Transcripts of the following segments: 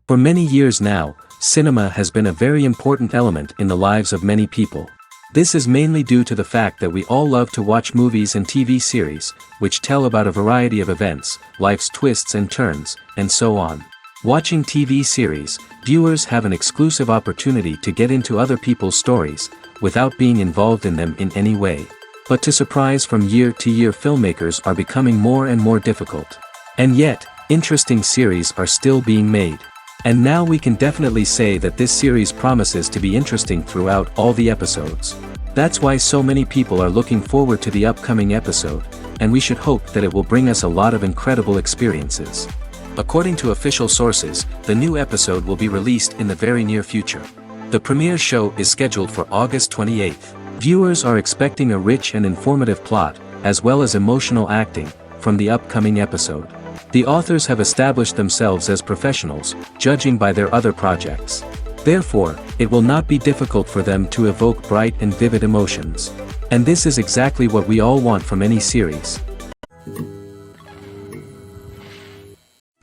For many years now, cinema has been a very important element in the lives of many people. This is mainly due to the fact that we all love to watch movies and TV series, which tell about a variety of events, life's twists and turns, and so on. Watching TV series, viewers have an exclusive opportunity to get into other people's stories, without being involved in them in any way. But to surprise from year to year, filmmakers are becoming more and more difficult. And yet, interesting series are still being made. And now we can definitely say that this series promises to be interesting throughout all the episodes. That's why so many people are looking forward to the upcoming episode, and we should hope that it will bring us a lot of incredible experiences. According to official sources, the new episode will be released in the very near future. The premiere show is scheduled for August 28th. Viewers are expecting a rich and informative plot, as well as emotional acting, from the upcoming episode. The authors have established themselves as professionals, judging by their other projects. Therefore, it will not be difficult for them to evoke bright and vivid emotions. And this is exactly what we all want from any series.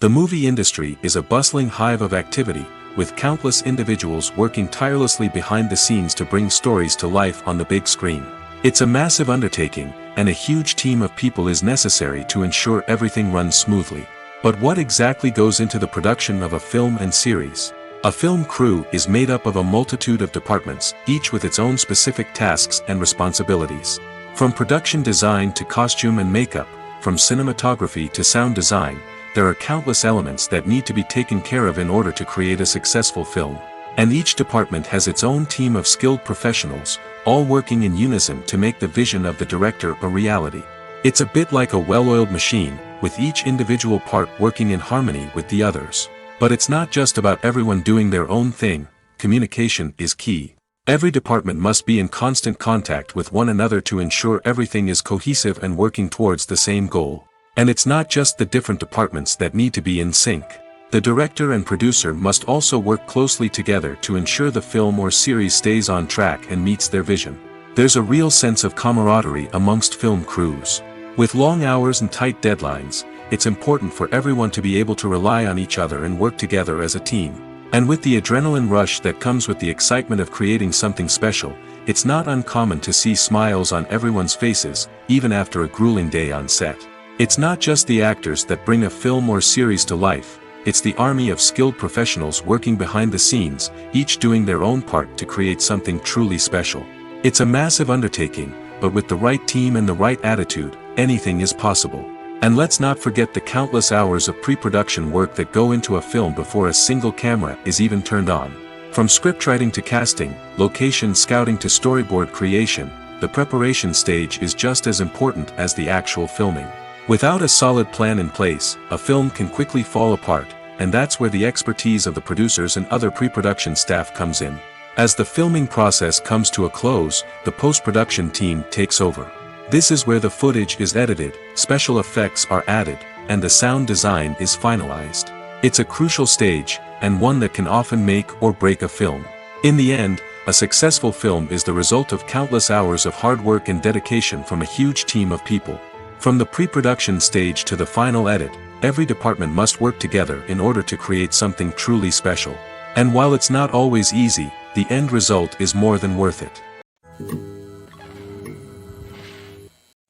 The movie industry is a bustling hive of activity, with countless individuals working tirelessly behind the scenes to bring stories to life on the big screen. It's a massive undertaking, and a huge team of people is necessary to ensure everything runs smoothly. But what exactly goes into the production of a film and series? A film crew is made up of a multitude of departments, each with its own specific tasks and responsibilities. From production design to costume and makeup, from cinematography to sound design, there are countless elements that need to be taken care of in order to create a successful film. And each department has its own team of skilled professionals, all working in unison to make the vision of the director a reality. It's a bit like a well-oiled machine, with each individual part working in harmony with the others. But it's not just about everyone doing their own thing. Communication is key. Every department must be in constant contact with one another to ensure everything is cohesive and working towards the same goal. And it's not just the different departments that need to be in sync. The director and producer must also work closely together to ensure the film or series stays on track and meets their vision. There's a real sense of camaraderie amongst film crews. With long hours and tight deadlines, it's important for everyone to be able to rely on each other and work together as a team. And with the adrenaline rush that comes with the excitement of creating something special, it's not uncommon to see smiles on everyone's faces, even after a grueling day on set. It's not just the actors that bring a film or series to life. It's the army of skilled professionals working behind the scenes, each doing their own part to create something truly special. It's a massive undertaking, but with the right team and the right attitude, anything is possible. And let's not forget the countless hours of pre-production work that go into a film before a single camera is even turned on. From scriptwriting to casting, location scouting to storyboard creation, the preparation stage is just as important as the actual filming. Without a solid plan in place, a film can quickly fall apart, and that's where the expertise of the producers and other pre-production staff comes in. As the filming process comes to a close, the post-production team takes over. This is where the footage is edited, special effects are added, and the sound design is finalized. It's a crucial stage, and one that can often make or break a film. In the end, a successful film is the result of countless hours of hard work and dedication from a huge team of people. From the pre-production stage to the final edit, every department must work together in order to create something truly special. And while it's not always easy, the end result is more than worth it.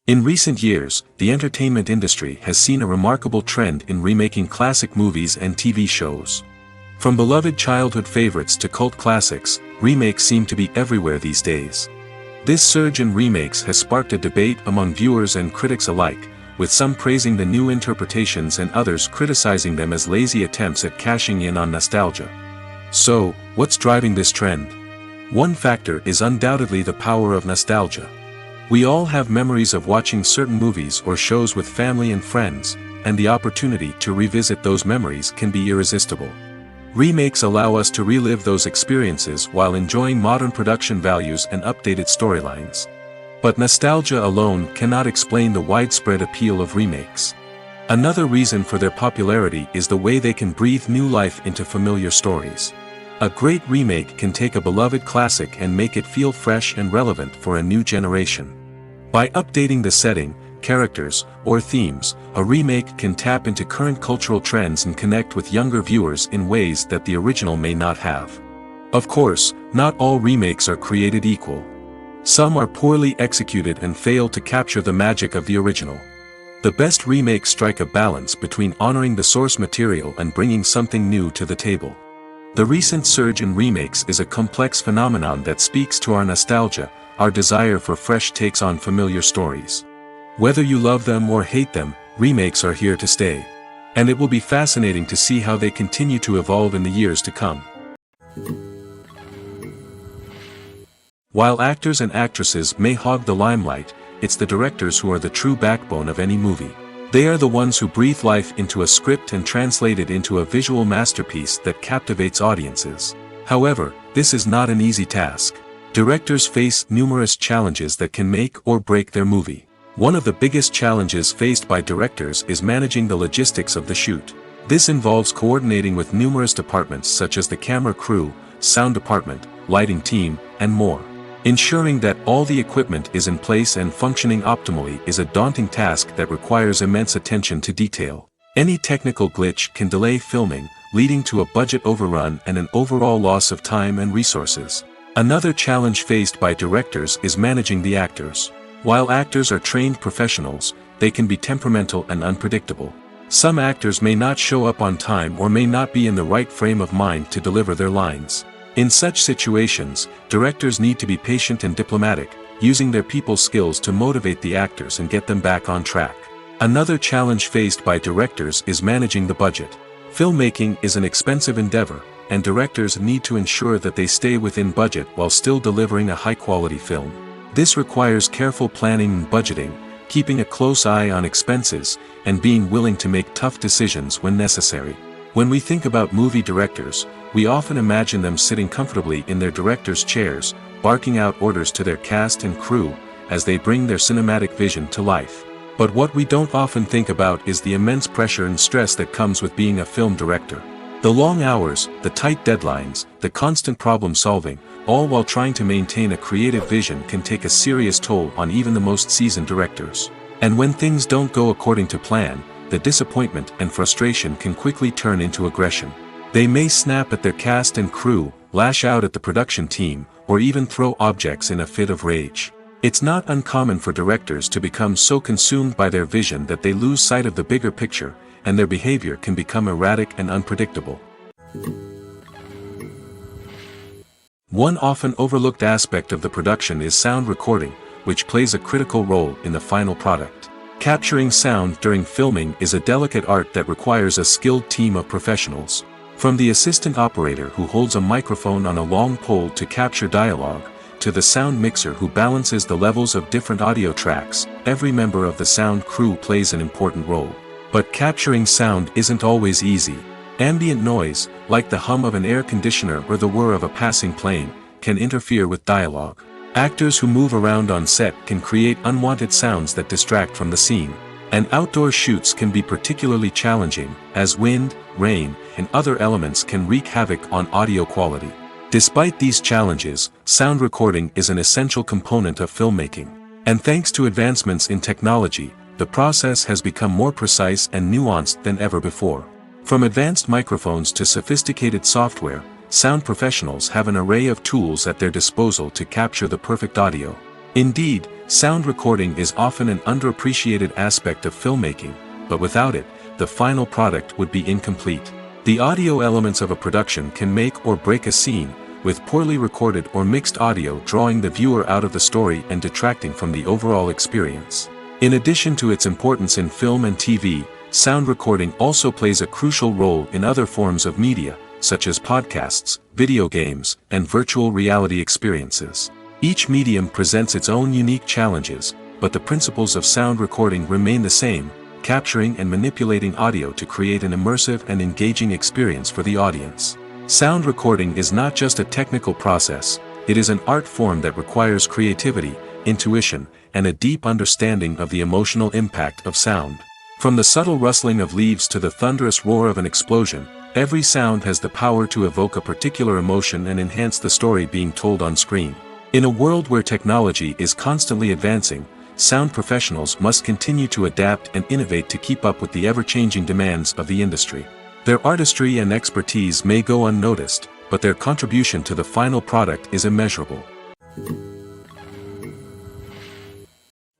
In recent years, the entertainment industry has seen a remarkable trend in remaking classic movies and TV shows. From beloved childhood favorites to cult classics, remakes seem to be everywhere these days. This surge in remakes has sparked a debate among viewers and critics alike, with some praising the new interpretations and others criticizing them as lazy attempts at cashing in on nostalgia. So, what's driving this trend? One factor is undoubtedly the power of nostalgia. We all have memories of watching certain movies or shows with family and friends, and the opportunity to revisit those memories can be irresistible. Remakes allow us to relive those experiences while enjoying modern production values and updated storylines. But nostalgia alone cannot explain the widespread appeal of remakes. Another reason for their popularity is the way they can breathe new life into familiar stories. A great remake can take a beloved classic and make it feel fresh and relevant for a new generation. By updating the setting, characters, or themes, a remake can tap into current cultural trends and connect with younger viewers in ways that the original may not have. Of course, not all remakes are created equal. Some are poorly executed and fail to capture the magic of the original. The best remakes strike a balance between honoring the source material and bringing something new to the table. The recent surge in remakes is a complex phenomenon that speaks to our nostalgia, our desire for fresh takes on familiar stories. Whether you love them or hate them, remakes are here to stay. And it will be fascinating to see how they continue to evolve in the years to come. While actors and actresses may hog the limelight, it's the directors who are the true backbone of any movie. They are the ones who breathe life into a script and translate it into a visual masterpiece that captivates audiences. However, this is not an easy task. Directors face numerous challenges that can make or break their movie. One of the biggest challenges faced by directors is managing the logistics of the shoot. This involves coordinating with numerous departments such as the camera crew, sound department, lighting team, and more. Ensuring that all the equipment is in place and functioning optimally is a daunting task that requires immense attention to detail. Any technical glitch can delay filming, leading to a budget overrun and an overall loss of time and resources. Another challenge faced by directors is managing the actors. While actors are trained professionals, they can be temperamental and unpredictable. Some actors may not show up on time or may not be in the right frame of mind to deliver their lines. In such situations, directors need to be patient and diplomatic, using their people skills to motivate the actors and get them back on track. Another challenge faced by directors is managing the budget. Filmmaking is an expensive endeavor, and directors need to ensure that they stay within budget while still delivering a high-quality film. This requires careful planning and budgeting, keeping a close eye on expenses, and being willing to make tough decisions when necessary. When we think about movie directors, we often imagine them sitting comfortably in their director's chairs, barking out orders to their cast and crew, as they bring their cinematic vision to life. But what we don't often think about is the immense pressure and stress that comes with being a film director. The long hours, the tight deadlines, the constant problem solving, all while trying to maintain a creative vision can take a serious toll on even the most seasoned directors. And when things don't go according to plan, the disappointment and frustration can quickly turn into aggression. They may snap at their cast and crew, lash out at the production team, or even throw objects in a fit of rage. It's not uncommon for directors to become so consumed by their vision that they lose sight of the bigger picture, and their behavior can become erratic and unpredictable. One often overlooked aspect of the production is sound recording, which plays a critical role in the final product. Capturing sound during filming is a delicate art that requires a skilled team of professionals. From the assistant operator who holds a microphone on a long pole to capture dialogue, to the sound mixer who balances the levels of different audio tracks, every member of the sound crew plays an important role. But capturing sound isn't always easy. Ambient noise, like the hum of an air conditioner or the whir of a passing plane, can interfere with dialogue. Actors who move around on set can create unwanted sounds that distract from the scene. And outdoor shoots can be particularly challenging, as wind, rain, and other elements can wreak havoc on audio quality. Despite these challenges, sound recording is an essential component of filmmaking. And thanks to advancements in technology, the process has become more precise and nuanced than ever before. From advanced microphones to sophisticated software, sound professionals have an array of tools at their disposal to capture the perfect audio. Indeed, sound recording is often an underappreciated aspect of filmmaking, but without it, the final product would be incomplete. The audio elements of a production can make or break a scene, with poorly recorded or mixed audio drawing the viewer out of the story and detracting from the overall experience. In addition to its importance in film and TV, sound recording also plays a crucial role in other forms of media, such as podcasts, video games, and virtual reality experiences. Each medium presents its own unique challenges, but the principles of sound recording remain the same, capturing and manipulating audio to create an immersive and engaging experience for the audience. Sound recording is not just a technical process, it is an art form that requires creativity, intuition, and a deep understanding of the emotional impact of sound. From the subtle rustling of leaves to the thunderous roar of an explosion, every sound has the power to evoke a particular emotion and enhance the story being told on screen. In a world where technology is constantly advancing, sound professionals must continue to adapt and innovate to keep up with the ever-changing demands of the industry. Their artistry and expertise may go unnoticed, but their contribution to the final product is immeasurable.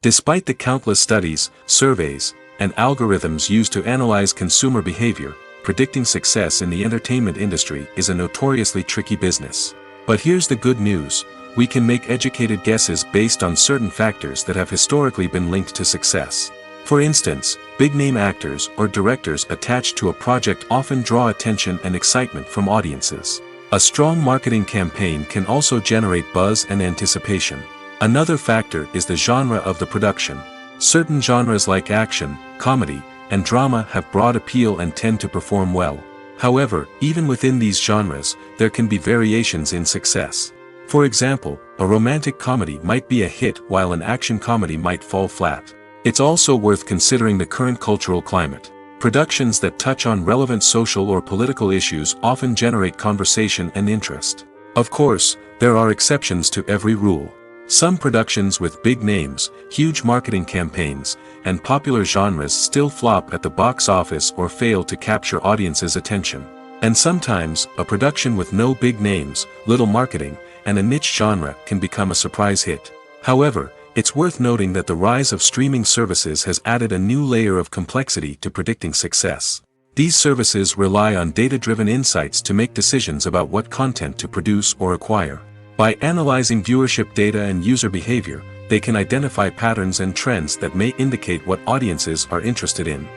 Despite the countless studies, surveys, and algorithms used to analyze consumer behavior, predicting success in the entertainment industry is a notoriously tricky business. But here's the good news: we can make educated guesses based on certain factors that have historically been linked to success. For instance, big-name actors or directors attached to a project often draw attention and excitement from audiences. A strong marketing campaign can also generate buzz and anticipation. Another factor is the genre of the production. Certain genres like action, comedy, and drama have broad appeal and tend to perform well. However, even within these genres, there can be variations in success. For example, a romantic comedy might be a hit while an action comedy might fall flat. It's also worth considering the current cultural climate. Productions that touch on relevant social or political issues often generate conversation and interest. Of course, there are exceptions to every rule. Some productions with big names, huge marketing campaigns, and popular genres still flop at the box office or fail to capture audiences' attention. And sometimes, a production with no big names, little marketing, and a niche genre can become a surprise hit. However, it's worth noting that the rise of streaming services has added a new layer of complexity to predicting success. These services rely on data-driven insights to make decisions about what content to produce or acquire. By analyzing viewership data and user behavior, they can identify patterns and trends that may indicate what audiences are interested in.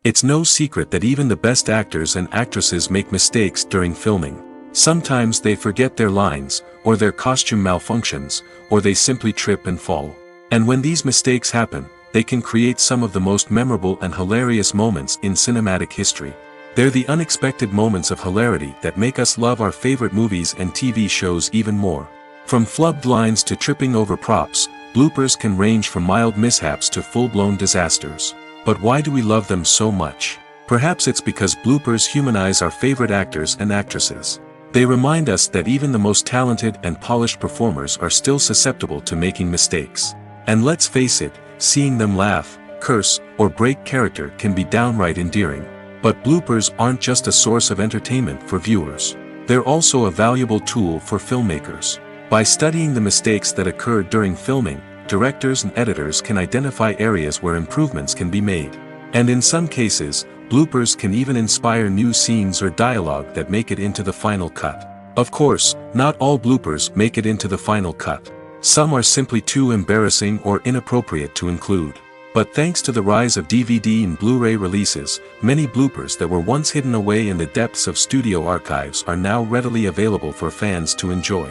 It's no secret that even the best actors and actresses make mistakes during filming. Sometimes they forget their lines, or their costume malfunctions, or they simply trip and fall. And when these mistakes happen, they can create some of the most memorable and hilarious moments in cinematic history. They're the unexpected moments of hilarity that make us love our favorite movies and TV shows even more. From flubbed lines to tripping over props, bloopers can range from mild mishaps to full-blown disasters. But why do we love them so much? Perhaps it's because bloopers humanize our favorite actors and actresses. They remind us that even the most talented and polished performers are still susceptible to making mistakes. And let's face it, seeing them laugh, curse, or break character can be downright endearing. But bloopers aren't just a source of entertainment for viewers. They're also a valuable tool for filmmakers. By studying the mistakes that occurred during filming, directors and editors can identify areas where improvements can be made. And in some cases, bloopers can even inspire new scenes or dialogue that make it into the final cut. Of course, not all bloopers make it into the final cut. Some are simply too embarrassing or inappropriate to include. But thanks to the rise of DVD and Blu-ray releases, many bloopers that were once hidden away in the depths of studio archives are now readily available for fans to enjoy.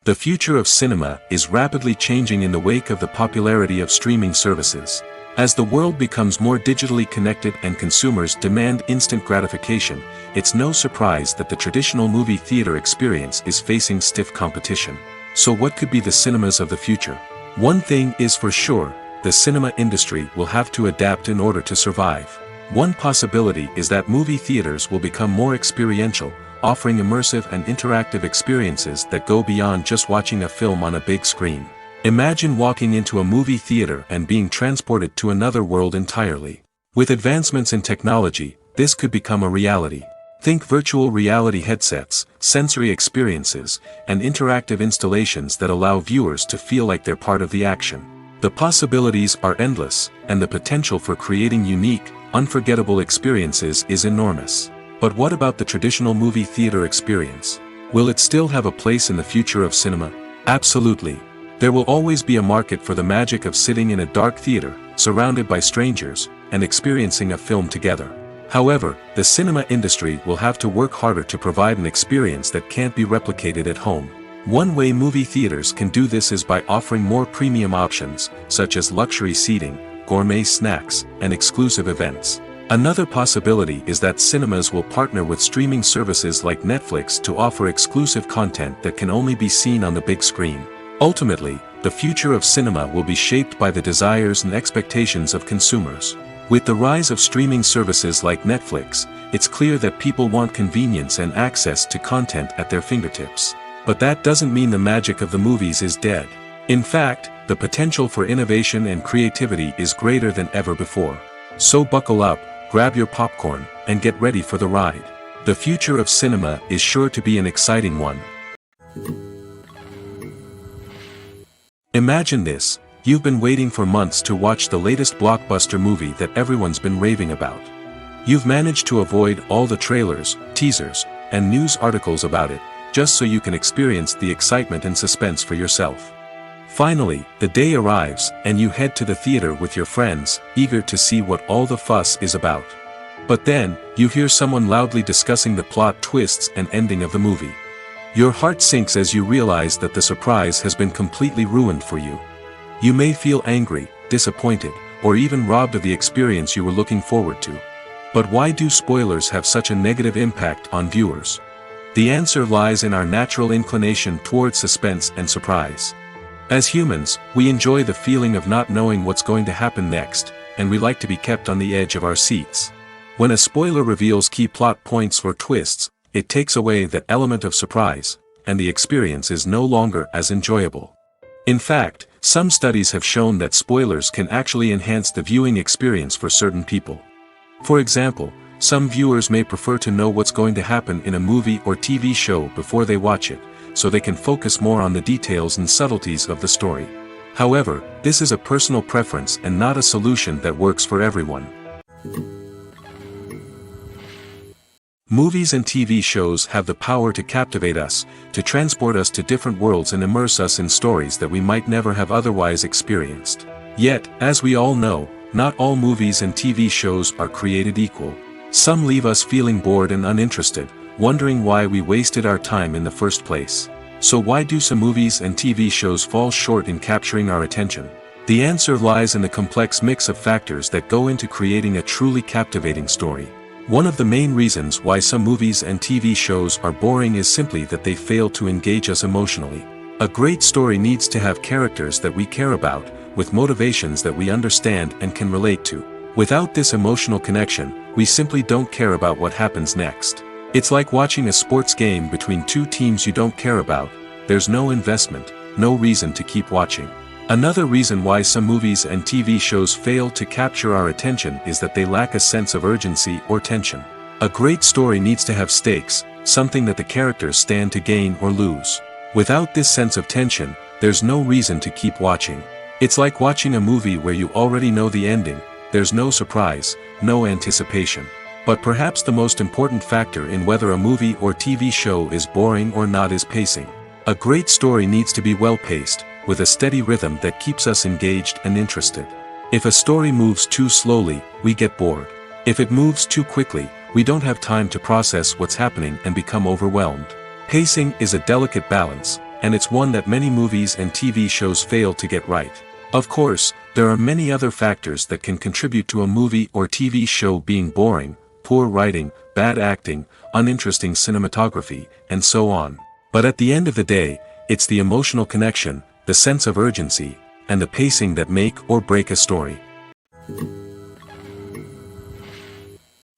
The future of cinema is rapidly changing in the wake of the popularity of streaming services. As the world becomes more digitally connected and consumers demand instant gratification, it's no surprise that the traditional movie theater experience is facing stiff competition. So what could be the cinemas of the future? One thing is for sure, the cinema industry will have to adapt in order to survive. One possibility is that movie theaters will become more experiential, offering immersive and interactive experiences that go beyond just watching a film on a big screen. Imagine walking into a movie theater and being transported to another world entirely. With advancements in technology, this could become a reality. Think virtual reality headsets, sensory experiences, and interactive installations that allow viewers to feel like they're part of the action. The possibilities are endless, and the potential for creating unique, unforgettable experiences is enormous. But what about the traditional movie theater experience? Will it still have a place in the future of cinema? Absolutely. There will always be a market for the magic of sitting in a dark theater, surrounded by strangers, and experiencing a film together. However, the cinema industry will have to work harder to provide an experience that can't be replicated at home. One way movie theaters can do this is by offering more premium options, such as luxury seating, gourmet snacks, and exclusive events. Another possibility is that cinemas will partner with streaming services like Netflix to offer exclusive content that can only be seen on the big screen. Ultimately, the future of cinema will be shaped by the desires and expectations of consumers. With the rise of streaming services like Netflix, it's clear that people want convenience and access to content at their fingertips. But that doesn't mean the magic of the movies is dead. In fact, the potential for innovation and creativity is greater than ever before. So buckle up, grab your popcorn, and get ready for the ride. The future of cinema is sure to be an exciting one. Imagine this: you've been waiting for months to watch the latest blockbuster movie that everyone's been raving about. You've managed to avoid all the trailers, teasers, and news articles about it, just so you can experience the excitement and suspense for yourself. Finally, the day arrives, and you head to the theater with your friends, eager to see what all the fuss is about. But then, you hear someone loudly discussing the plot twists and ending of the movie. Your heart sinks as you realize that the surprise has been completely ruined for you. You may feel angry, disappointed, or even robbed of the experience you were looking forward to. But why do spoilers have such a negative impact on viewers? The answer lies in our natural inclination toward suspense and surprise. As humans, we enjoy the feeling of not knowing what's going to happen next, and we like to be kept on the edge of our seats. When a spoiler reveals key plot points or twists, it takes away that element of surprise, and the experience is no longer as enjoyable. In fact, some studies have shown that spoilers can actually enhance the viewing experience for certain people. For example, some viewers may prefer to know what's going to happen in a movie or TV show before they watch it, so they can focus more on the details and subtleties of the story. However, this is a personal preference and not a solution that works for everyone. Movies and TV shows have the power to captivate us, to transport us to different worlds and immerse us in stories that we might never have otherwise experienced. Yet, as we all know, not all movies and TV shows are created equal. Some leave us feeling bored and uninterested, wondering why we wasted our time in the first place. So why do some movies and TV shows fall short in capturing our attention? The answer lies in the complex mix of factors that go into creating a truly captivating story. One of the main reasons why some movies and TV shows are boring is simply that they fail to engage us emotionally. A great story needs to have characters that we care about, with motivations that we understand and can relate to. Without this emotional connection, we simply don't care about what happens next. It's like watching a sports game between two teams you don't care about. There's no investment, no reason to keep watching. Another reason why some movies and TV shows fail to capture our attention is that they lack a sense of urgency or tension. A great story needs to have stakes, something that the characters stand to gain or lose. Without this sense of tension, there's no reason to keep watching. It's like watching a movie where you already know the ending. There's no surprise, no anticipation. But perhaps the most important factor in whether a movie or TV show is boring or not is pacing. A great story needs to be well-paced, with a steady rhythm that keeps us engaged and interested. If a story moves too slowly, we get bored. If it moves too quickly, we don't have time to process what's happening and become overwhelmed. Pacing is a delicate balance, and it's one that many movies and TV shows fail to get right. Of course, there are many other factors that can contribute to a movie or TV show being boring: poor writing, bad acting, uninteresting cinematography, and so on. But at the end of the day, it's the emotional connection, the sense of urgency, and the pacing that make or break a story.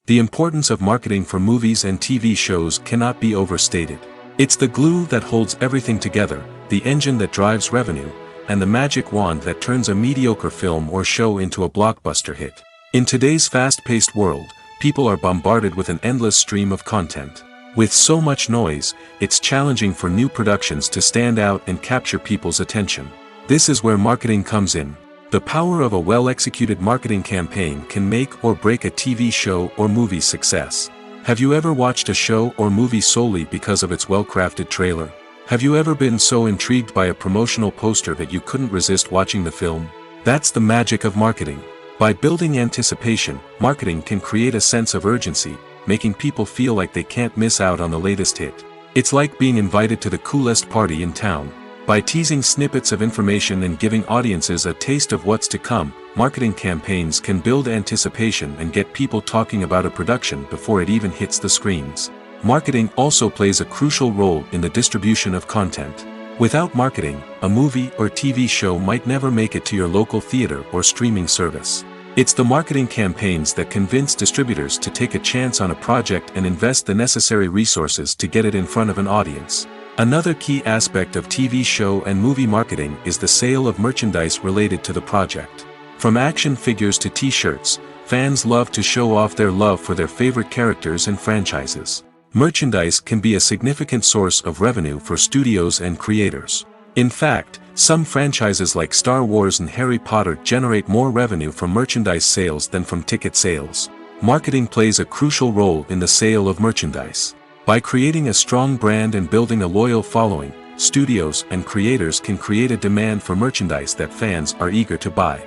The importance of marketing for movies and TV shows cannot be overstated. It's the glue that holds everything together, the engine that drives revenue, and the magic wand that turns a mediocre film or show into a blockbuster hit. In today's fast-paced world, people are bombarded with an endless stream of content. With so much noise, it's challenging for new productions to stand out and capture people's attention. This is where marketing comes in. The power of a well-executed marketing campaign can make or break a TV show or movie's success. Have you ever watched a show or movie solely because of its well-crafted trailer? Have you ever been so intrigued by a promotional poster that you couldn't resist watching the film? That's the magic of marketing. By building anticipation, marketing can create a sense of urgency, making people feel like they can't miss out on the latest hit. It's like being invited to the coolest party in town. By teasing snippets of information and giving audiences a taste of what's to come, marketing campaigns can build anticipation and get people talking about a production before it even hits the screens. Marketing also plays a crucial role in the distribution of content. Without marketing, a movie or TV show might never make it to your local theater or streaming service. It's the marketing campaigns that convince distributors to take a chance on a project and invest the necessary resources to get it in front of an audience. Another key aspect of TV show and movie marketing is the sale of merchandise related to the project. From action figures to t-shirts, fans love to show off their love for their favorite characters and franchises. Merchandise can be a significant source of revenue for studios and creators. In fact, some franchises like Star Wars and Harry Potter generate more revenue from merchandise sales than from ticket sales. Marketing plays a crucial role in the sale of merchandise. By creating a strong brand and building a loyal following, studios and creators can create a demand for merchandise that fans are eager to buy.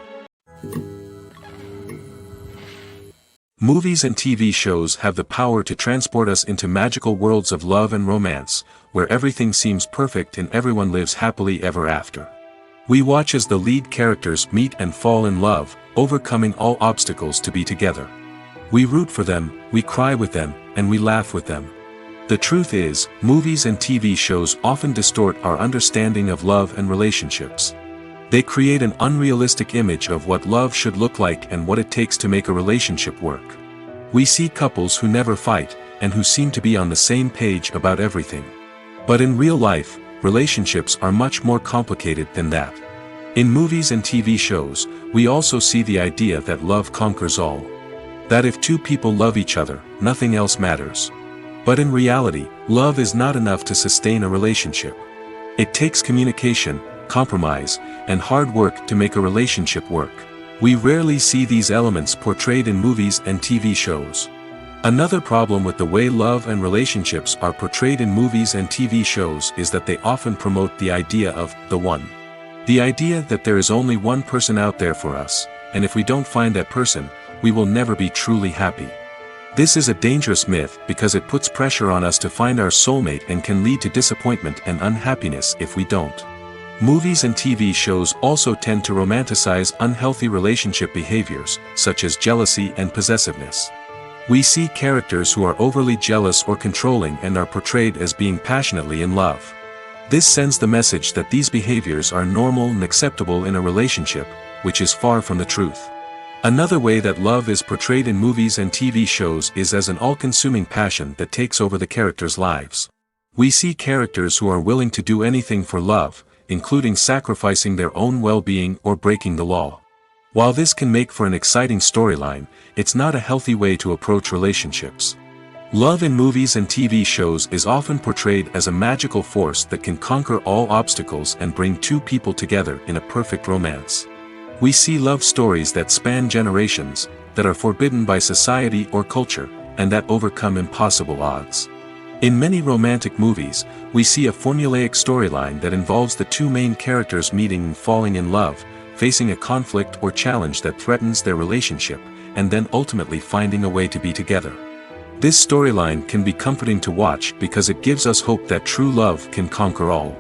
Movies and TV shows have the power to transport us into magical worlds of love and romance, where everything seems perfect and everyone lives happily ever after. We watch as the lead characters meet and fall in love, overcoming all obstacles to be together. We root for them, we cry with them, and we laugh with them. The truth is, movies and TV shows often distort our understanding of love and relationships. They create an unrealistic image of what love should look like and what it takes to make a relationship work. We see couples who never fight, and who seem to be on the same page about everything. But in real life, relationships are much more complicated than that. In movies and TV shows, we also see the idea that love conquers all. That if two people love each other, nothing else matters. But in reality, love is not enough to sustain a relationship. It takes communication, compromise, and hard work to make a relationship work. We rarely see these elements portrayed in movies and TV shows. Another problem with the way love and relationships are portrayed in movies and TV shows is that they often promote the idea of the one. The idea that there is only one person out there for us, and if we don't find that person, we will never be truly happy. This is a dangerous myth because it puts pressure on us to find our soulmate and can lead to disappointment and unhappiness if we don't. Movies and TV shows also tend to romanticize unhealthy relationship behaviors, such as jealousy and possessiveness. We see characters who are overly jealous or controlling and are portrayed as being passionately in love. This sends the message that these behaviors are normal and acceptable in a relationship, which is far from the truth. Another way that love is portrayed in movies and TV shows is as an all-consuming passion that takes over the characters' lives. We see characters who are willing to do anything for love, including sacrificing their own well-being or breaking the law. While this can make for an exciting storyline, it's not a healthy way to approach relationships. Love in movies and TV shows is often portrayed as a magical force that can conquer all obstacles and bring two people together in a perfect romance. We see love stories that span generations, that are forbidden by society or culture, and that overcome impossible odds. In many romantic movies, we see a formulaic storyline that involves the two main characters meeting and falling in love, facing a conflict or challenge that threatens their relationship, and then ultimately finding a way to be together. This storyline can be comforting to watch because it gives us hope that true love can conquer all.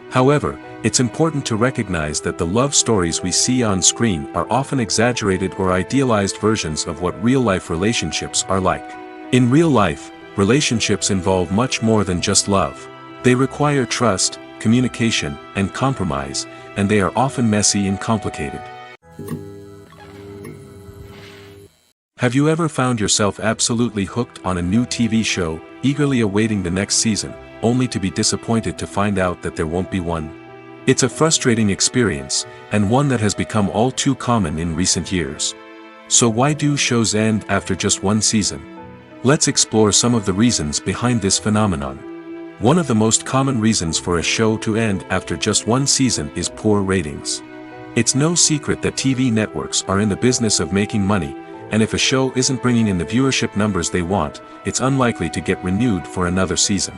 However, it's important to recognize that the love stories we see on screen are often exaggerated or idealized versions of what real-life relationships are like. In real life, relationships involve much more than just love. They require trust, communication, and compromise, and they are often messy and complicated. Have you ever found yourself absolutely hooked on a new TV show, eagerly awaiting the next season, only to be disappointed to find out that there won't be one? It's a frustrating experience, and one that has become all too common in recent years. So why do shows end after just one season? Let's explore some of the reasons behind this phenomenon. One of the most common reasons for a show to end after just one season is poor ratings. It's no secret that TV networks are in the business of making money, and if a show isn't bringing in the viewership numbers they want, it's unlikely to get renewed for another season.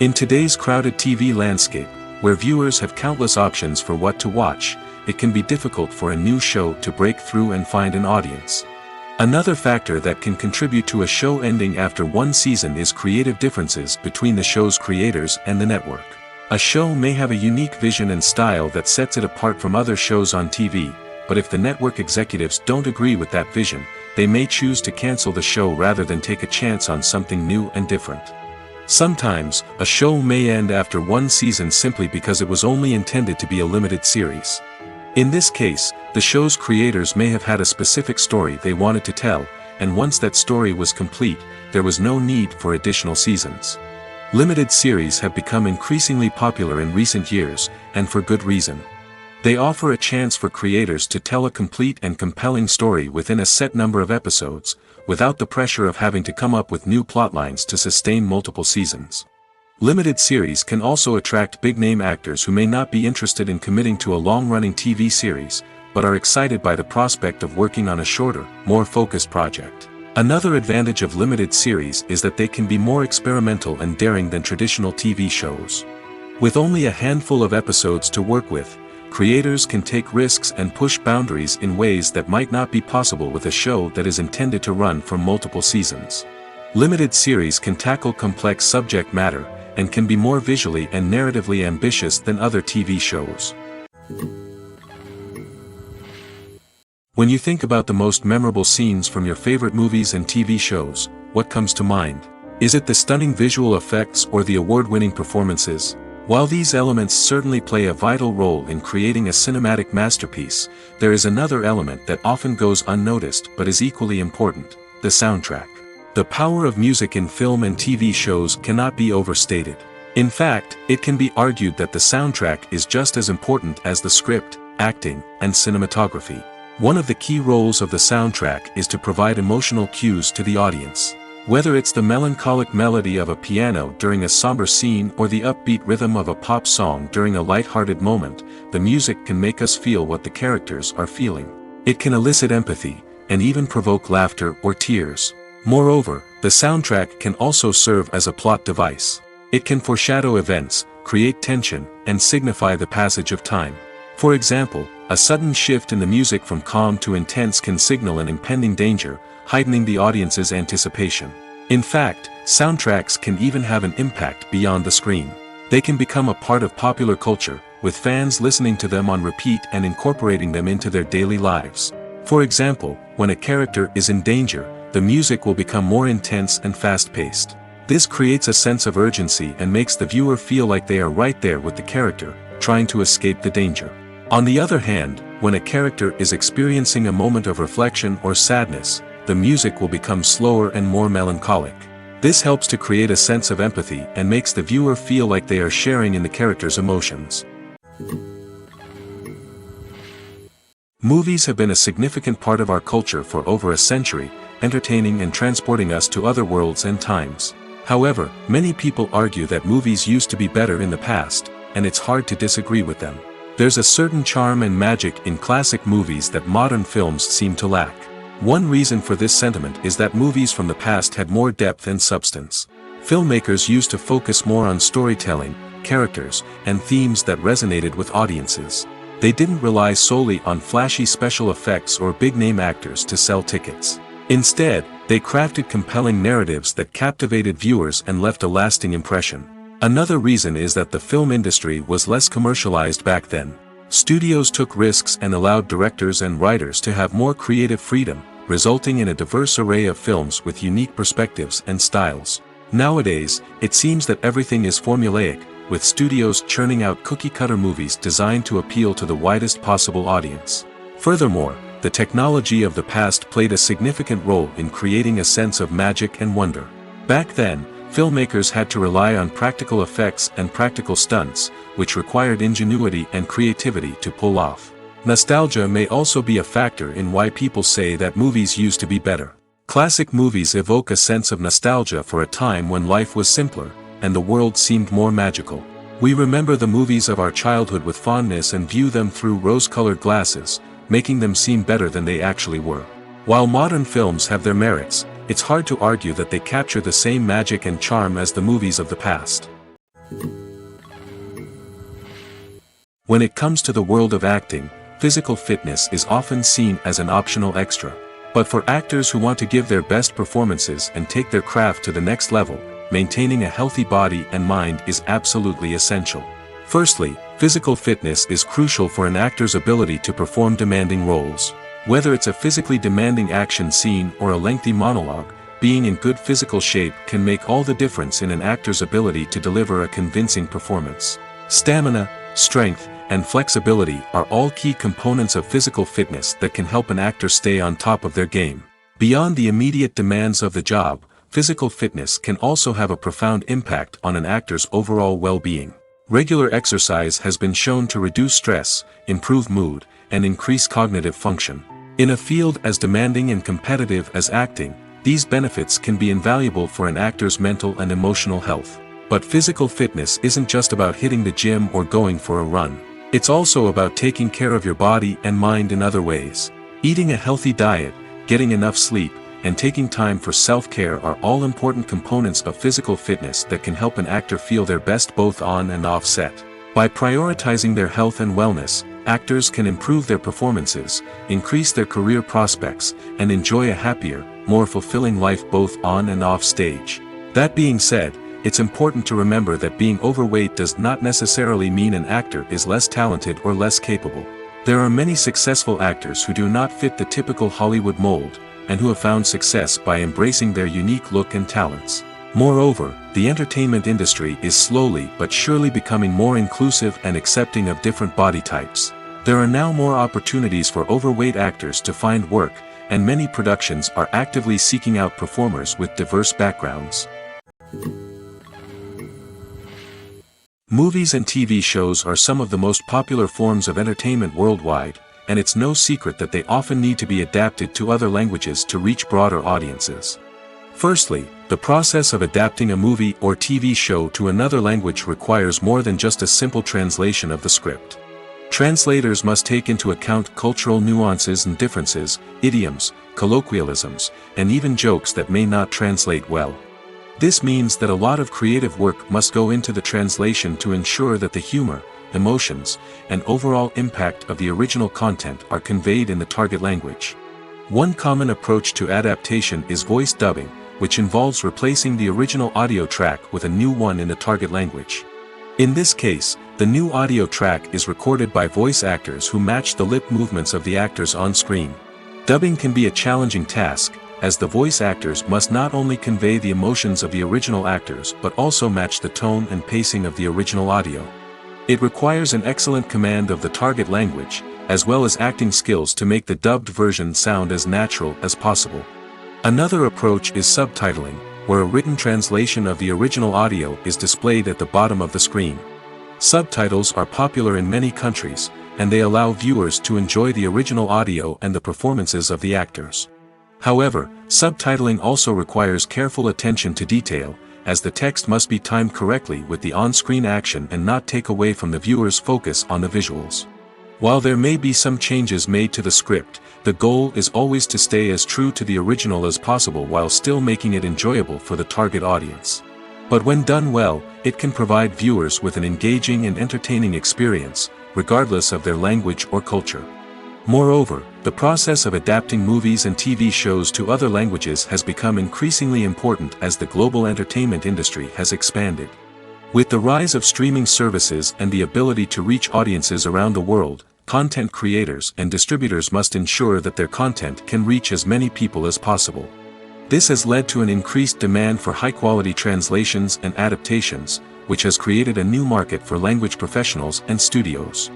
In today's crowded TV landscape, where viewers have countless options for what to watch, it can be difficult for a new show to break through and find an audience. Another factor that can contribute to a show ending after one season is creative differences between the show's creators and the network. A show may have a unique vision and style that sets it apart from other shows on TV, but if the network executives don't agree with that vision, they may choose to cancel the show rather than take a chance on something new and different. Sometimes, a show may end after one season simply because it was only intended to be a limited series. In this case, the show's creators may have had a specific story they wanted to tell, and once that story was complete, there was no need for additional seasons. Limited series have become increasingly popular in recent years, and for good reason. They offer a chance for creators to tell a complete and compelling story within a set number of episodes, without the pressure of having to come up with new plotlines to sustain multiple seasons. Limited series can also attract big-name actors who may not be interested in committing to a long-running TV series, but are excited by the prospect of working on a shorter, more focused project. Another advantage of limited series is that they can be more experimental and daring than traditional TV shows. With only a handful of episodes to work with, creators can take risks and push boundaries in ways that might not be possible with a show that is intended to run for multiple seasons. Limited series can tackle complex subject matter, and can be more visually and narratively ambitious than other TV shows. When you think about the most memorable scenes from your favorite movies and TV shows, what comes to mind? Is it the stunning visual effects or the award-winning performances? While these elements certainly play a vital role in creating a cinematic masterpiece, there is another element that often goes unnoticed but is equally important: the soundtrack. The power of music in film and TV shows cannot be overstated. In fact, it can be argued that the soundtrack is just as important as the script, acting, and cinematography. One of the key roles of the soundtrack is to provide emotional cues to the audience. Whether it's the melancholic melody of a piano during a somber scene or the upbeat rhythm of a pop song during a light-hearted moment, the music can make us feel what the characters are feeling. It can elicit empathy, and even provoke laughter or tears. Moreover, the soundtrack can also serve as a plot device. It can foreshadow events, create tension, and signify the passage of time. For example, a sudden shift in the music from calm to intense can signal an impending danger, heightening the audience's anticipation. In fact, soundtracks can even have an impact beyond the screen. They can become a part of popular culture, with fans listening to them on repeat and incorporating them into their daily lives. For example, when a character is in danger, the music will become more intense and fast-paced. This creates a sense of urgency and makes the viewer feel like they are right there with the character, trying to escape the danger. On the other hand, when a character is experiencing a moment of reflection or sadness, the music will become slower and more melancholic. This helps to create a sense of empathy and makes the viewer feel like they are sharing in the character's emotions. Movies have been a significant part of our culture for over a century, entertaining and transporting us to other worlds and times. However, many people argue that movies used to be better in the past, and it's hard to disagree with them. There's a certain charm and magic in classic movies that modern films seem to lack. One reason for this sentiment is that movies from the past had more depth and substance. Filmmakers used to focus more on storytelling, characters, and themes that resonated with audiences. They didn't rely solely on flashy special effects or big-name actors to sell tickets. Instead, they crafted compelling narratives that captivated viewers and left a lasting impression. Another reason is that the film industry was less commercialized back then. Studios took risks and allowed directors and writers to have more creative freedom, resulting in a diverse array of films with unique perspectives and styles. Nowadays, it seems that everything is formulaic, with studios churning out cookie-cutter movies designed to appeal to the widest possible audience. Furthermore, the technology of the past played a significant role in creating a sense of magic and wonder. Back then, filmmakers had to rely on practical effects and practical stunts, which required ingenuity and creativity to pull off. Nostalgia may also be a factor in why people say that movies used to be better. Classic movies evoke a sense of nostalgia for a time when life was simpler, and the world seemed more magical. We remember the movies of our childhood with fondness and view them through rose-colored glasses, making them seem better than they actually were. While modern films have their merits, it's hard to argue that they capture the same magic and charm as the movies of the past. When it comes to the world of acting, physical fitness is often seen as an optional extra. But for actors who want to give their best performances and take their craft to the next level, maintaining a healthy body and mind is absolutely essential. Firstly, physical fitness is crucial for an actor's ability to perform demanding roles. Whether it's a physically demanding action scene or a lengthy monologue, being in good physical shape can make all the difference in an actor's ability to deliver a convincing performance. Stamina, strength, and flexibility are all key components of physical fitness that can help an actor stay on top of their game. Beyond the immediate demands of the job, physical fitness can also have a profound impact on an actor's overall well-being. Regular exercise has been shown to reduce stress, improve mood, and increase cognitive function. In a field as demanding and competitive as acting, these benefits can be invaluable for an actor's mental and emotional health. But physical fitness isn't just about hitting the gym or going for a run. It's also about taking care of your body and mind in other ways. Eating a healthy diet, getting enough sleep, and taking time for self-care are all important components of physical fitness that can help an actor feel their best both on and off set. By prioritizing their health and wellness, actors can improve their performances, increase their career prospects, and enjoy a happier, more fulfilling life both on and off stage. That being said, it's important to remember that being overweight does not necessarily mean an actor is less talented or less capable. There are many successful actors who do not fit the typical Hollywood mold, and who have found success by embracing their unique look and talents. Moreover, the entertainment industry is slowly but surely becoming more inclusive and accepting of different body types. There are now more opportunities for overweight actors to find work, and many productions are actively seeking out performers with diverse backgrounds. Movies and TV shows are some of the most popular forms of entertainment worldwide, and it's no secret that they often need to be adapted to other languages to reach broader audiences. Firstly, the process of adapting a movie or TV show to another language requires more than just a simple translation of the script. Translators must take into account cultural nuances and differences, idioms, colloquialisms, and even jokes that may not translate well. This means that a lot of creative work must go into the translation to ensure that the humor, emotions, and overall impact of the original content are conveyed in the target language. One common approach to adaptation is voice dubbing, which involves replacing the original audio track with a new one in the target language. In this case, the new audio track is recorded by voice actors who match the lip movements of the actors on screen. Dubbing can be a challenging task, as the voice actors must not only convey the emotions of the original actors but also match the tone and pacing of the original audio. It requires an excellent command of the target language, as well as acting skills to make the dubbed version sound as natural as possible. Another approach is subtitling, where a written translation of the original audio is displayed at the bottom of the screen. Subtitles are popular in many countries, and they allow viewers to enjoy the original audio and the performances of the actors. However, subtitling also requires careful attention to detail, as the text must be timed correctly with the on-screen action and not take away from the viewer's focus on the visuals. While there may be some changes made to the script, the goal is always to stay as true to the original as possible while still making it enjoyable for the target audience. But when done well, it can provide viewers with an engaging and entertaining experience, regardless of their language or culture. Moreover, the process of adapting movies and TV shows to other languages has become increasingly important as the global entertainment industry has expanded. With the rise of streaming services and the ability to reach audiences around the world, content creators and distributors must ensure that their content can reach as many people as possible. This has led to an increased demand for high-quality translations and adaptations, which has created a new market for language professionals and studios.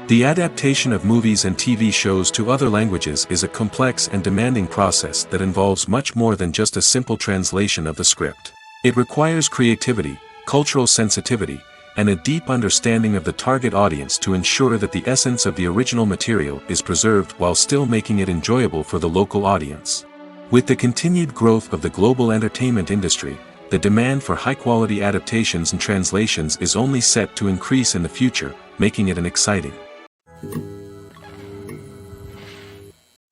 The adaptation of movies and TV shows to other languages is a complex and demanding process that involves much more than just a simple translation of the script. It requires creativity, cultural sensitivity, and a deep understanding of the target audience to ensure that the essence of the original material is preserved while still making it enjoyable for the local audience. With the continued growth of the global entertainment industry, the demand for high-quality adaptations and translations is only set to increase in the future, making it an exciting.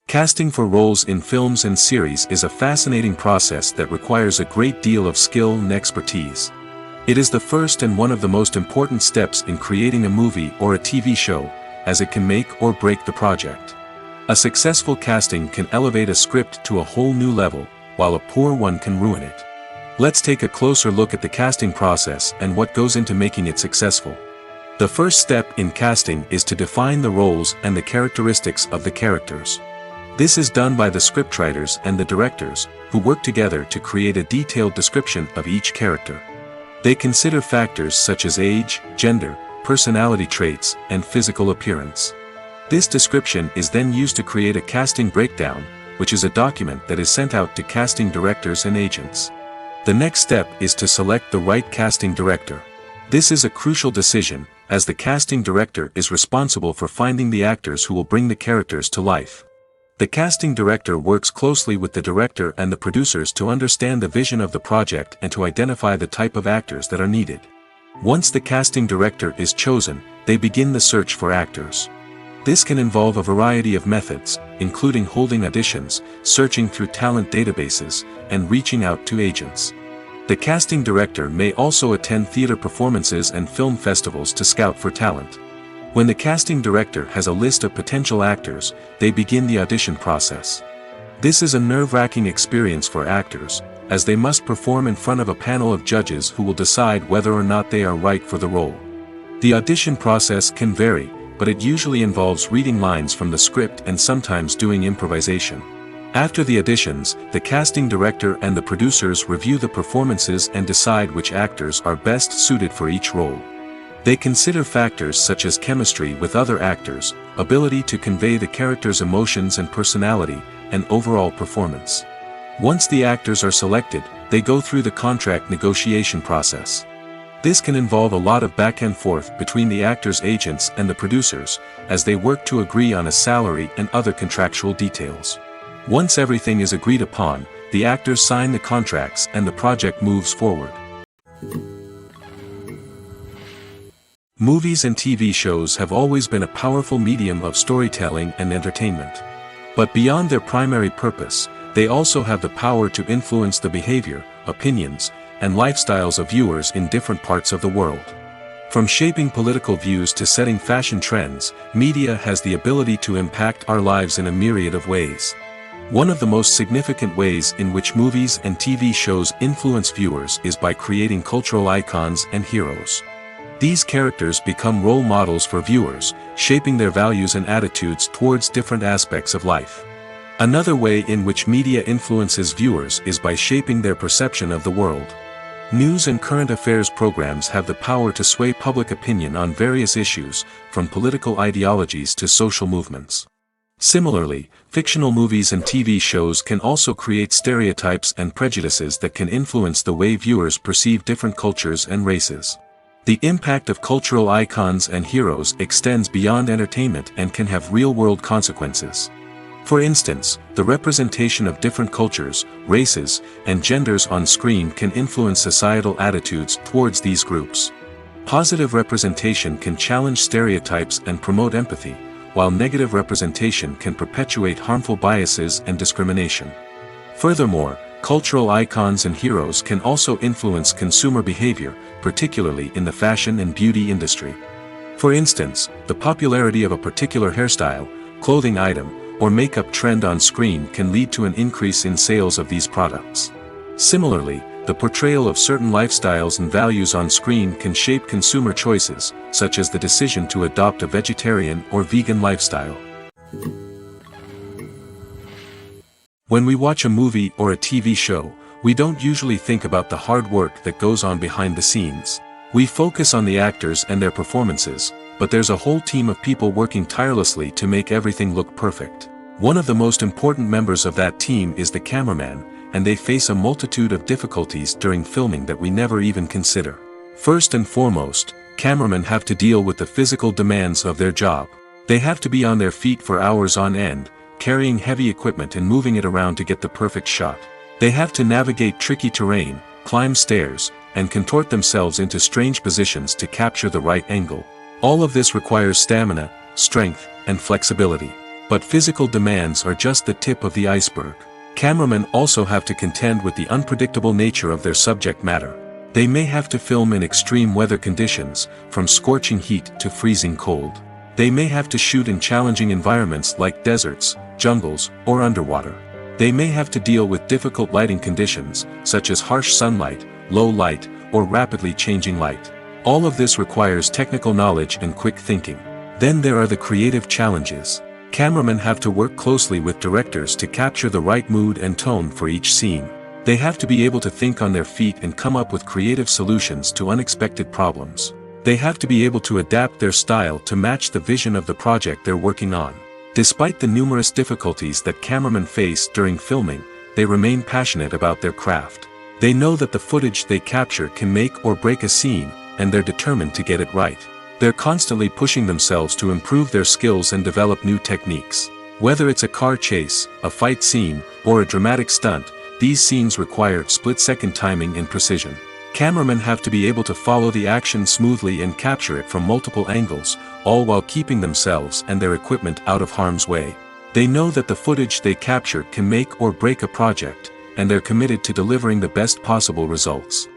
Casting for roles in films and series is a fascinating process that requires a great deal of skill and expertise. It is the first and one of the most important steps in creating a movie or a TV show, as it can make or break the project. A successful casting can elevate a script to a whole new level, while a poor one can ruin it. Let's take a closer look at the casting process and what goes into making it successful. The first step in casting is to define the roles and the characteristics of the characters. This is done by the scriptwriters and the directors, who work together to create a detailed description of each character. They consider factors such as age, gender, personality traits, and physical appearance. This description is then used to create a casting breakdown, which is a document that is sent out to casting directors and agents. The next step is to select the right casting director. This is a crucial decision, as the casting director is responsible for finding the actors who will bring the characters to life. The casting director works closely with the director and the producers to understand the vision of the project and to identify the type of actors that are needed. Once the casting director is chosen, they begin the search for actors. This can involve a variety of methods, including holding auditions, searching through talent databases, and reaching out to agents. The casting director may also attend theater performances and film festivals to scout for talent. When the casting director has a list of potential actors, they begin the audition process. This is a nerve-wracking experience for actors, as they must perform in front of a panel of judges who will decide whether or not they are right for the role. The audition process can vary, but it usually involves reading lines from the script and sometimes doing improvisation. After the auditions, the casting director and the producers review the performances and decide which actors are best suited for each role. They consider factors such as chemistry with other actors, ability to convey the character's emotions and personality, and overall performance. Once the actors are selected, they go through the contract negotiation process. This can involve a lot of back and forth between the actors' agents and the producers, as they work to agree on a salary and other contractual details. Once everything is agreed upon, the actors sign the contracts and the project moves forward. Movies and TV shows have always been a powerful medium of storytelling and entertainment. But beyond their primary purpose, they also have the power to influence the behavior, opinions, and lifestyles of viewers in different parts of the world. From shaping political views to setting fashion trends, media has the ability to impact our lives in a myriad of ways. One of the most significant ways in which movies and TV shows influence viewers is by creating cultural icons and heroes. These characters become role models for viewers, shaping their values and attitudes towards different aspects of life. Another way in which media influences viewers is by shaping their perception of the world. News and current affairs programs have the power to sway public opinion on various issues, from political ideologies to social movements. Similarly, fictional movies and TV shows can also create stereotypes and prejudices that can influence the way viewers perceive different cultures and races. The impact of cultural icons and heroes extends beyond entertainment and can have real-world consequences. For instance, the representation of different cultures, races, and genders on screen can influence societal attitudes towards these groups. Positive representation can challenge stereotypes and promote empathy, while negative representation can perpetuate harmful biases and discrimination. Furthermore, cultural icons and heroes can also influence consumer behavior, particularly in the fashion and beauty industry. For instance, the popularity of a particular hairstyle, clothing item, or makeup trend on screen can lead to an increase in sales of these products. Similarly, the portrayal of certain lifestyles and values on screen can shape consumer choices, such as the decision to adopt a vegetarian or vegan lifestyle. When we watch a movie or a TV show, we don't usually think about the hard work that goes on behind the scenes. We focus on the actors and their performances, but there's a whole team of people working tirelessly to make everything look perfect. One of the most important members of that team is the cameraman, and they face a multitude of difficulties during filming that we never even consider. First and foremost, cameramen have to deal with the physical demands of their job. They have to be on their feet for hours on end, carrying heavy equipment and moving it around to get the perfect shot. They have to navigate tricky terrain, climb stairs, and contort themselves into strange positions to capture the right angle. All of this requires stamina, strength, and flexibility. But physical demands are just the tip of the iceberg. Cameramen also have to contend with the unpredictable nature of their subject matter. They may have to film in extreme weather conditions, from scorching heat to freezing cold. They may have to shoot in challenging environments like deserts, jungles, or underwater. They may have to deal with difficult lighting conditions, such as harsh sunlight, low light, or rapidly changing light. All of this requires technical knowledge and quick thinking. Then there are the creative challenges. Cameramen have to work closely with directors to capture the right mood and tone for each scene. They have to be able to think on their feet and come up with creative solutions to unexpected problems. They have to be able to adapt their style to match the vision of the project they're working on. Despite the numerous difficulties that cameramen face during filming, they remain passionate about their craft. They know that the footage they capture can make or break a scene, and they're determined to get it right. They're constantly pushing themselves to improve their skills and develop new techniques. Whether it's a car chase, a fight scene, or a dramatic stunt, these scenes require split-second timing and precision. Cameramen have to be able to follow the action smoothly and capture it from multiple angles, all while keeping themselves and their equipment out of harm's way. They know that the footage they capture can make or break a project, and they're committed to delivering the best possible results.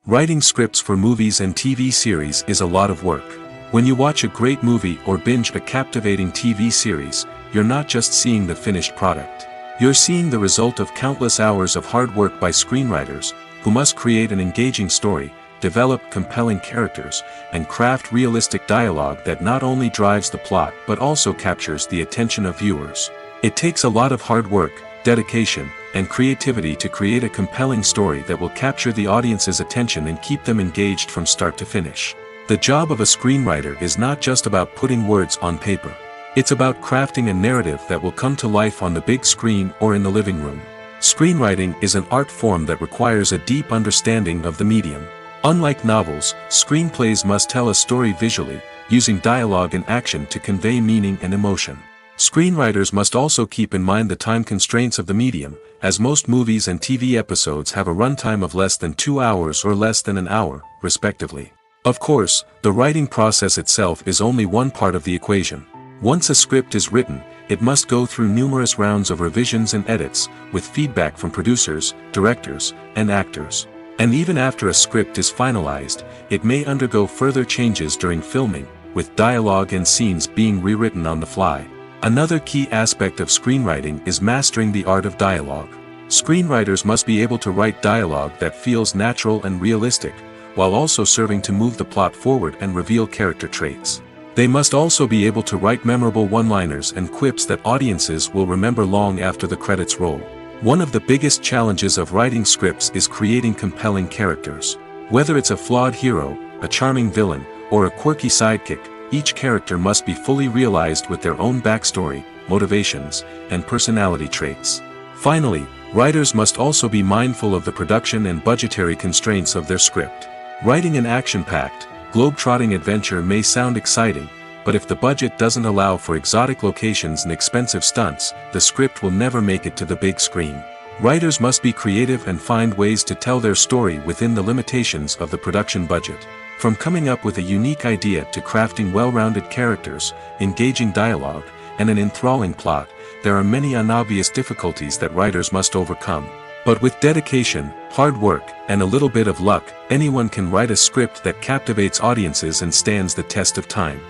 Writing scripts for movies and TV series is a lot of work. When you watch a great movie or binge a captivating TV series, you're not just seeing the finished product. You're seeing the result of countless hours of hard work by screenwriters, who must create an engaging story, develop compelling characters, and craft realistic dialogue that not only drives the plot but also captures the attention of viewers. It takes a lot of hard work, dedication, and creativity to create a compelling story that will capture the audience's attention and keep them engaged from start to finish. The job of a screenwriter is not just about putting words on paper. It's about crafting a narrative that will come to life on the big screen or in the living room. Screenwriting is an art form that requires a deep understanding of the medium. Unlike novels, screenplays must tell a story visually, using dialogue and action to convey meaning and emotion. Screenwriters must also keep in mind the time constraints of the medium, as most movies and TV episodes have a runtime of less than 2 hours or less than an hour, respectively. Of course, the writing process itself is only one part of the equation. Once a script is written, it must go through numerous rounds of revisions and edits, with feedback from producers, directors, and actors. And even after a script is finalized, it may undergo further changes during filming, with dialogue and scenes being rewritten on the fly. Another key aspect of screenwriting is mastering the art of dialogue. Screenwriters must be able to write dialogue that feels natural and realistic, while also serving to move the plot forward and reveal character traits. They must also be able to write memorable one-liners and quips that audiences will remember long after the credits roll. One of the biggest challenges of writing scripts is creating compelling characters. Whether it's a flawed hero, a charming villain, or a quirky sidekick, each character must be fully realized with their own backstory, motivations, and personality traits. Finally, writers must also be mindful of the production and budgetary constraints of their script. Writing an action-packed, globe-trotting adventure may sound exciting, but if the budget doesn't allow for exotic locations and expensive stunts, the script will never make it to the big screen. Writers must be creative and find ways to tell their story within the limitations of the production budget. From coming up with a unique idea to crafting well-rounded characters, engaging dialogue, and an enthralling plot, there are many unobvious difficulties that writers must overcome. But with dedication, hard work, and a little bit of luck, anyone can write a script that captivates audiences and stands the test of time.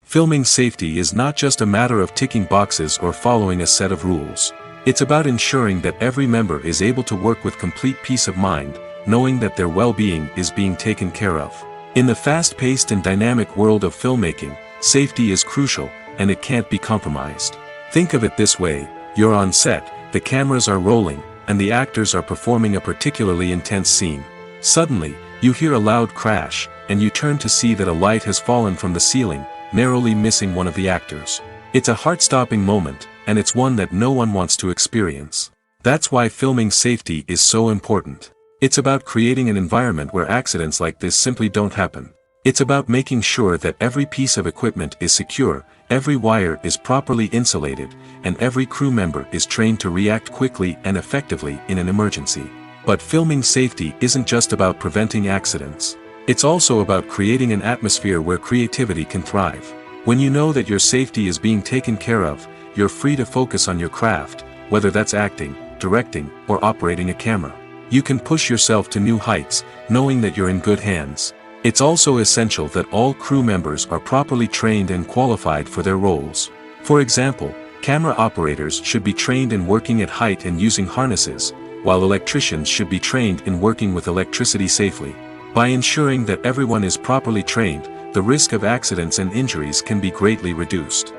Filming safety is not just a matter of ticking boxes or following a set of rules. It's about ensuring that every member is able to work with complete peace of mind, knowing that their well-being is being taken care of. In the fast-paced and dynamic world of filmmaking, safety is crucial, and it can't be compromised. Think of it this way: you're on set, the cameras are rolling, and the actors are performing a particularly intense scene. Suddenly, you hear a loud crash, and you turn to see that a light has fallen from the ceiling, narrowly missing one of the actors. It's a heart-stopping moment, and it's one that no one wants to experience. That's why filming safety is so important. It's about creating an environment where accidents like this simply don't happen. It's about making sure that every piece of equipment is secure, every wire is properly insulated, and every crew member is trained to react quickly and effectively in an emergency. But filming safety isn't just about preventing accidents. It's also about creating an atmosphere where creativity can thrive. When you know that your safety is being taken care of, you're free to focus on your craft, whether that's acting, directing, or operating a camera. You can push yourself to new heights, knowing that you're in good hands. It's also essential that all crew members are properly trained and qualified for their roles. For example, camera operators should be trained in working at height and using harnesses, while electricians should be trained in working with electricity safely. By ensuring that everyone is properly trained, the risk of accidents and injuries can be greatly reduced.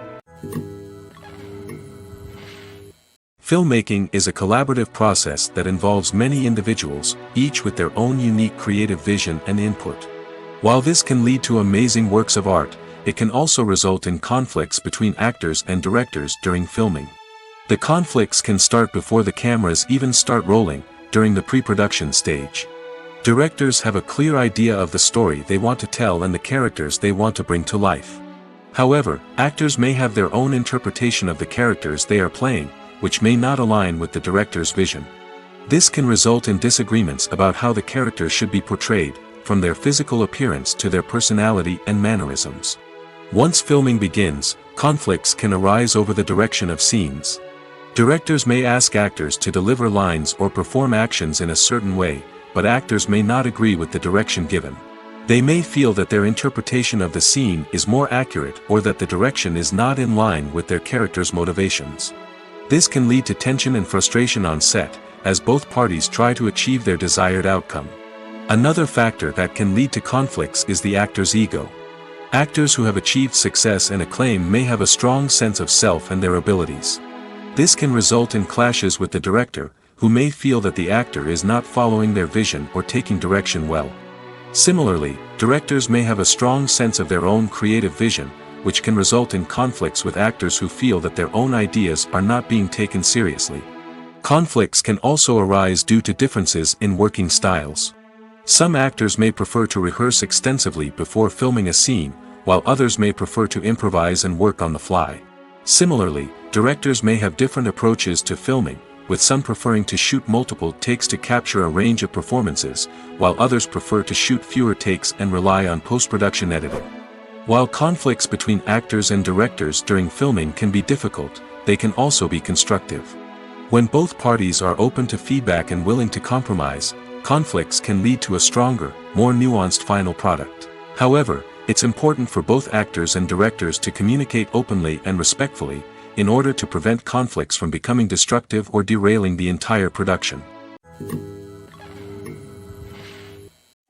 Filmmaking is a collaborative process that involves many individuals, each with their own unique creative vision and input. While this can lead to amazing works of art, it can also result in conflicts between actors and directors during filming. The conflicts can start before the cameras even start rolling, during the pre-production stage. Directors have a clear idea of the story they want to tell and the characters they want to bring to life. However, actors may have their own interpretation of the characters they are playing, which may not align with the director's vision. This can result in disagreements about how the characters should be portrayed, from their physical appearance to their personality and mannerisms. Once filming begins, conflicts can arise over the direction of scenes. Directors may ask actors to deliver lines or perform actions in a certain way, but actors may not agree with the direction given. They may feel that their interpretation of the scene is more accurate or that the direction is not in line with their character's motivations. This can lead to tension and frustration on set, as both parties try to achieve their desired outcome. Another factor that can lead to conflicts is the actor's ego. Actors who have achieved success and acclaim may have a strong sense of self and their abilities. This can result in clashes with the director, who may feel that the actor is not following their vision or taking direction well. Similarly, directors may have a strong sense of their own creative vision, which can result in conflicts with actors who feel that their own ideas are not being taken seriously. Conflicts can also arise due to differences in working styles. Some actors may prefer to rehearse extensively before filming a scene, while others may prefer to improvise and work on the fly. Similarly, directors may have different approaches to filming, with some preferring to shoot multiple takes to capture a range of performances, while others prefer to shoot fewer takes and rely on post-production editing. While conflicts between actors and directors during filming can be difficult, they can also be constructive. When both parties are open to feedback and willing to compromise, conflicts can lead to a stronger, more nuanced final product. However, it's important for both actors and directors to communicate openly and respectfully, in order to prevent conflicts from becoming destructive or derailing the entire production.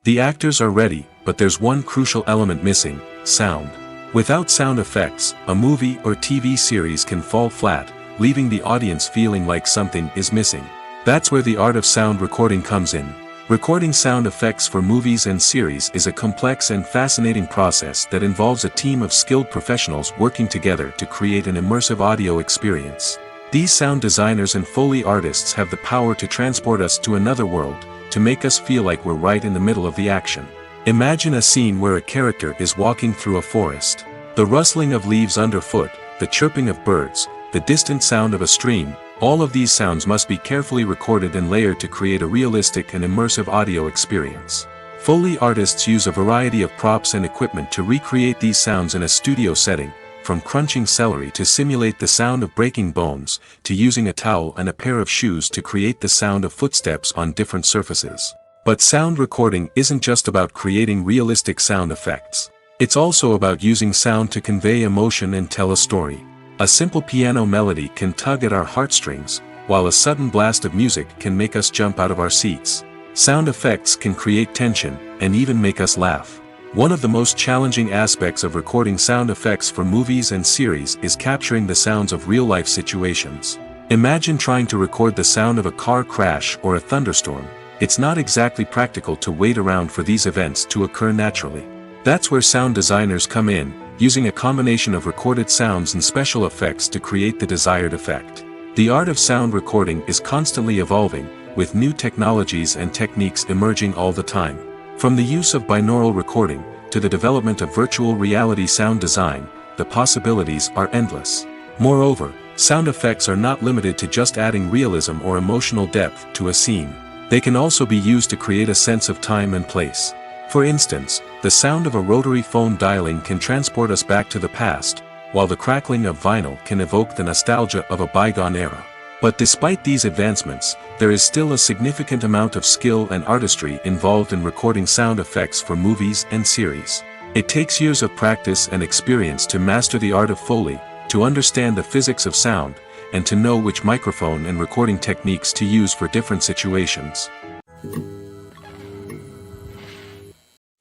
The actors are ready, but there's one crucial element missing: sound. Without sound effects, a movie or TV series can fall flat, leaving the audience feeling like something is missing. That's where the art of sound recording comes in. Recording sound effects for movies and series is a complex and fascinating process that involves a team of skilled professionals working together to create an immersive audio experience. These sound designers and Foley artists have the power to transport us to another world, to make us feel like we're right in the middle of the action. Imagine a scene where a character is walking through a forest. The rustling of leaves underfoot, the chirping of birds, the distant sound of a stream, all of these sounds must be carefully recorded and layered to create a realistic and immersive audio experience. Foley artists use a variety of props and equipment to recreate these sounds in a studio setting, from crunching celery to simulate the sound of breaking bones, to using a towel and a pair of shoes to create the sound of footsteps on different surfaces. But sound recording isn't just about creating realistic sound effects. It's also about using sound to convey emotion and tell a story. A simple piano melody can tug at our heartstrings, while a sudden blast of music can make us jump out of our seats. Sound effects can create tension, and even make us laugh. One of the most challenging aspects of recording sound effects for movies and series is capturing the sounds of real-life situations. Imagine trying to record the sound of a car crash or a thunderstorm. It's not exactly practical to wait around for these events to occur naturally. That's where sound designers come in, using a combination of recorded sounds and special effects to create the desired effect. The art of sound recording is constantly evolving, with new technologies and techniques emerging all the time. From the use of binaural recording, to the development of virtual reality sound design, the possibilities are endless. Moreover, sound effects are not limited to just adding realism or emotional depth to a scene. They can also be used to create a sense of time and place. For instance, the sound of a rotary phone dialing can transport us back to the past, while the crackling of vinyl can evoke the nostalgia of a bygone era. But despite these advancements, there is still a significant amount of skill and artistry involved in recording sound effects for movies and series. It takes years of practice and experience to master the art of Foley, to understand the physics of sound, and to know which microphone and recording techniques to use for different situations.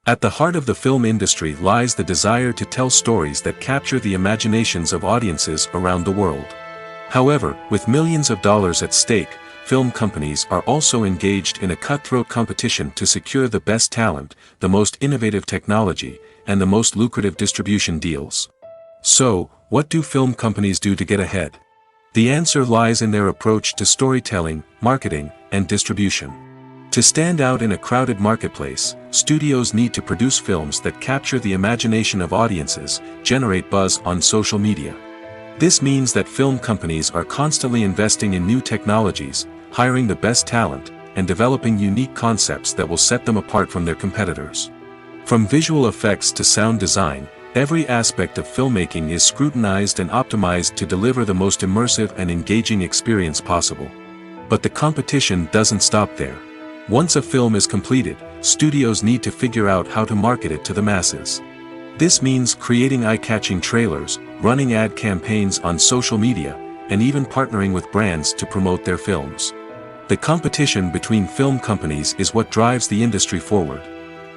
At the heart of the film industry lies the desire to tell stories that capture the imaginations of audiences around the world. However, with millions of dollars at stake, film companies are also engaged in a cutthroat competition to secure the best talent, the most innovative technology, and the most lucrative distribution deals. So, what do film companies do to get ahead? The answer lies in their approach to storytelling, marketing, and distribution. To stand out in a crowded marketplace, studios need to produce films that capture the imagination of audiences, generate buzz on social media. This means that film companies are constantly investing in new technologies, hiring the best talent, and developing unique concepts that will set them apart from their competitors. From visual effects to sound design, every aspect of filmmaking is scrutinized and optimized to deliver the most immersive and engaging experience possible. But the competition doesn't stop there. Once a film is completed, studios need to figure out how to market it to the masses. This means creating eye-catching trailers, running ad campaigns on social media, and even partnering with brands to promote their films. The competition between film companies is what drives the industry forward.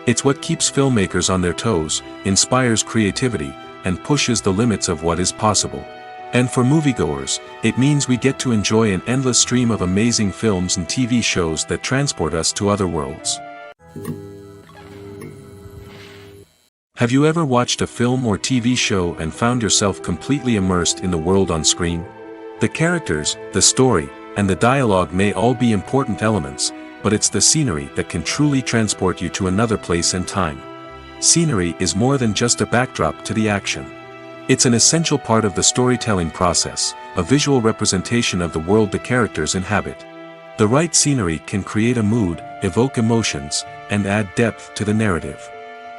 It's what keeps filmmakers on their toes, inspires creativity, and pushes the limits of what is possible. And for moviegoers, it means we get to enjoy an endless stream of amazing films and TV shows that transport us to other worlds. Have you ever watched a film or TV show and found yourself completely immersed in the world on screen? The characters, the story, and the dialogue may all be important elements, but it's the scenery that can truly transport you to another place and time. Scenery is more than just a backdrop to the action. It's an essential part of the storytelling process, a visual representation of the world the characters inhabit. The right scenery can create a mood, evoke emotions, and add depth to the narrative.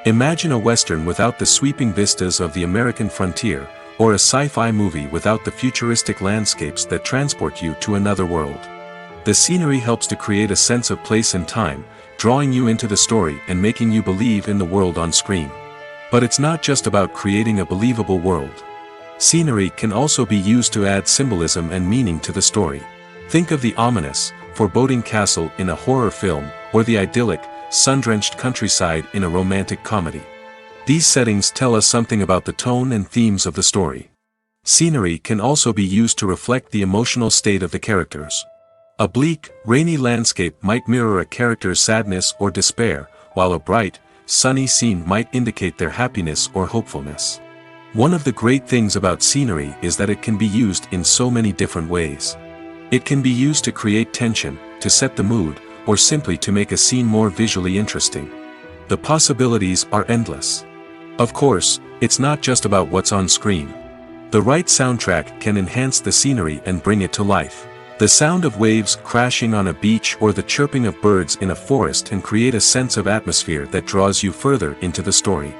Imagine a Western without the sweeping vistas of the American frontier, or a sci-fi movie without the futuristic landscapes that transport you to another world. The scenery helps to create a sense of place and time, drawing you into the story and making you believe in the world on screen. But it's not just about creating a believable world. Scenery can also be used to add symbolism and meaning to the story. Think of the ominous, foreboding castle in a horror film, or the idyllic, sun-drenched countryside in a romantic comedy. These settings tell us something about the tone and themes of the story. Scenery can also be used to reflect the emotional state of the characters. A bleak, rainy landscape might mirror a character's sadness or despair, while a bright, sunny scene might indicate their happiness or hopefulness. One of the great things about scenery is that it can be used in so many different ways. It can be used to create tension, to set the mood, or simply to make a scene more visually interesting. The possibilities are endless. Of course, it's not just about what's on screen. The right soundtrack can enhance the scenery and bring it to life. The sound of waves crashing on a beach or the chirping of birds in a forest can create a sense of atmosphere that draws you further into the story.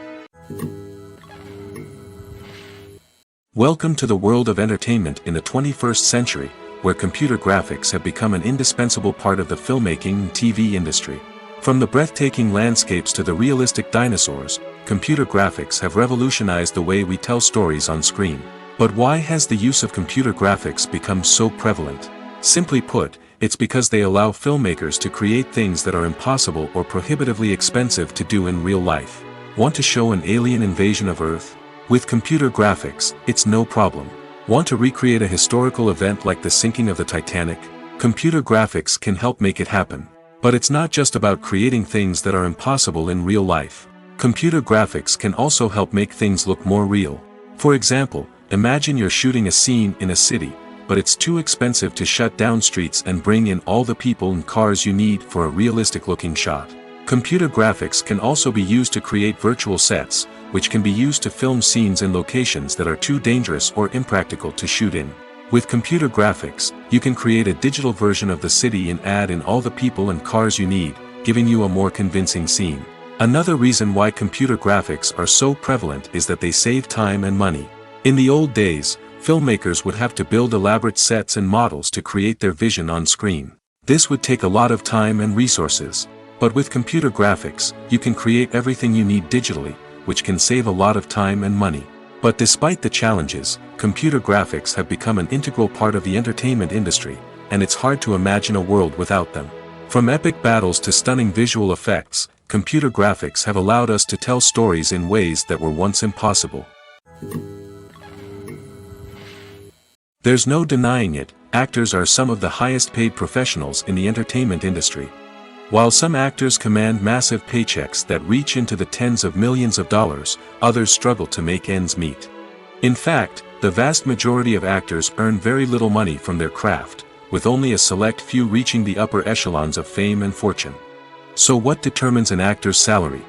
Welcome to the world of entertainment in the 21st century, where computer graphics have become an indispensable part of the filmmaking and TV industry. From the breathtaking landscapes to the realistic dinosaurs, computer graphics have revolutionized the way we tell stories on screen. But why has the use of computer graphics become so prevalent? Simply put, it's because they allow filmmakers to create things that are impossible or prohibitively expensive to do in real life. Want to show an alien invasion of Earth? With computer graphics, it's no problem. Want to recreate a historical event like the sinking of the Titanic? Computer graphics can help make it happen. But it's not just about creating things that are impossible in real life. Computer graphics can also help make things look more real. For example, imagine you're shooting a scene in a city, but it's too expensive to shut down streets and bring in all the people and cars you need for a realistic-looking shot. Computer graphics can also be used to create virtual sets, which can be used to film scenes in locations that are too dangerous or impractical to shoot in. With computer graphics, you can create a digital version of the city and add in all the people and cars you need, giving you a more convincing scene. Another reason why computer graphics are so prevalent is that they save time and money. In the old days, filmmakers would have to build elaborate sets and models to create their vision on screen. This would take a lot of time and resources. But with computer graphics, you can create everything you need digitally, which can save a lot of time and money. But despite the challenges, computer graphics have become an integral part of the entertainment industry, and it's hard to imagine a world without them. From epic battles to stunning visual effects, computer graphics have allowed us to tell stories in ways that were once impossible. There's no denying it, actors are some of the highest paid professionals in the entertainment industry. While some actors command massive paychecks that reach into the tens of millions of dollars, others struggle to make ends meet. In fact, the vast majority of actors earn very little money from their craft, with only a select few reaching the upper echelons of fame and fortune. So what determines an actor's salary?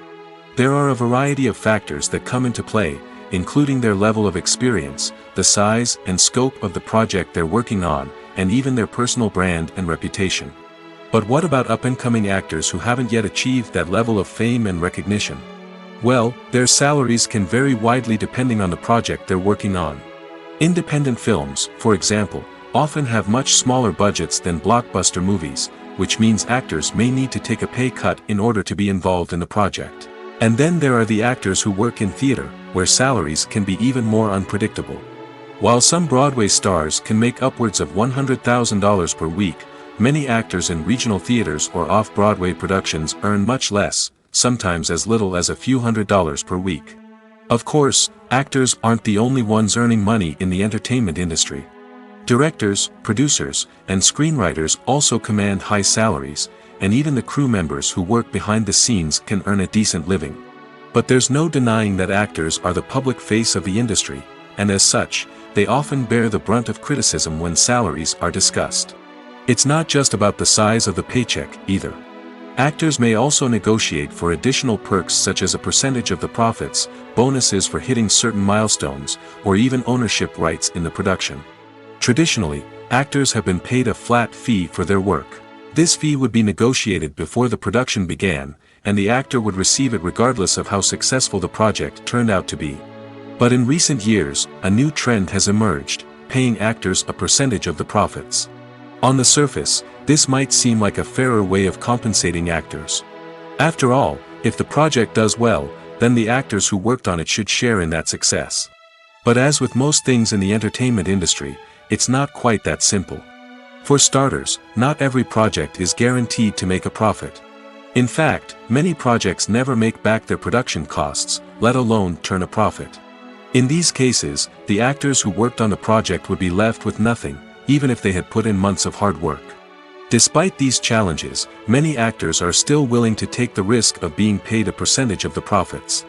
There are a variety of factors that come into play, including their level of experience, the size and scope of the project they're working on, and even their personal brand and reputation. But what about up-and-coming actors who haven't yet achieved that level of fame and recognition? Well, their salaries can vary widely depending on the project they're working on. Independent films, for example, often have much smaller budgets than blockbuster movies, which means actors may need to take a pay cut in order to be involved in the project. And then there are the actors who work in theater, where salaries can be even more unpredictable. While some Broadway stars can make upwards of $100,000 per week, many actors in regional theaters or off-Broadway productions earn much less, sometimes as little as a few $100s per week. Of course, actors aren't the only ones earning money in the entertainment industry. Directors, producers, and screenwriters also command high salaries, and even the crew members who work behind the scenes can earn a decent living. But there's no denying that actors are the public face of the industry, and as such, they often bear the brunt of criticism when salaries are discussed. It's not just about the size of the paycheck, either. Actors may also negotiate for additional perks such as a percentage of the profits, bonuses for hitting certain milestones, or even ownership rights in the production. Traditionally, actors have been paid a flat fee for their work. This fee would be negotiated before the production began, and the actor would receive it regardless of how successful the project turned out to be. But in recent years, a new trend has emerged, paying actors a percentage of the profits. On the surface, this might seem like a fairer way of compensating actors. After all, if the project does well, then the actors who worked on it should share in that success. But as with most things in the entertainment industry, it's not quite that simple. For starters, not every project is guaranteed to make a profit. In fact, many projects never make back their production costs, let alone turn a profit. In these cases, the actors who worked on the project would be left with nothing, even if they had put in months of hard work. Despite these challenges, many actors are still willing to take the risk of being paid a percentage of the profits.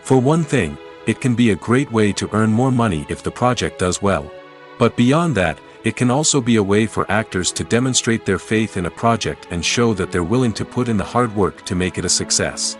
For one thing, it can be a great way to earn more money if the project does well. But beyond that, it can also be a way for actors to demonstrate their faith in a project and show that they're willing to put in the hard work to make it a success.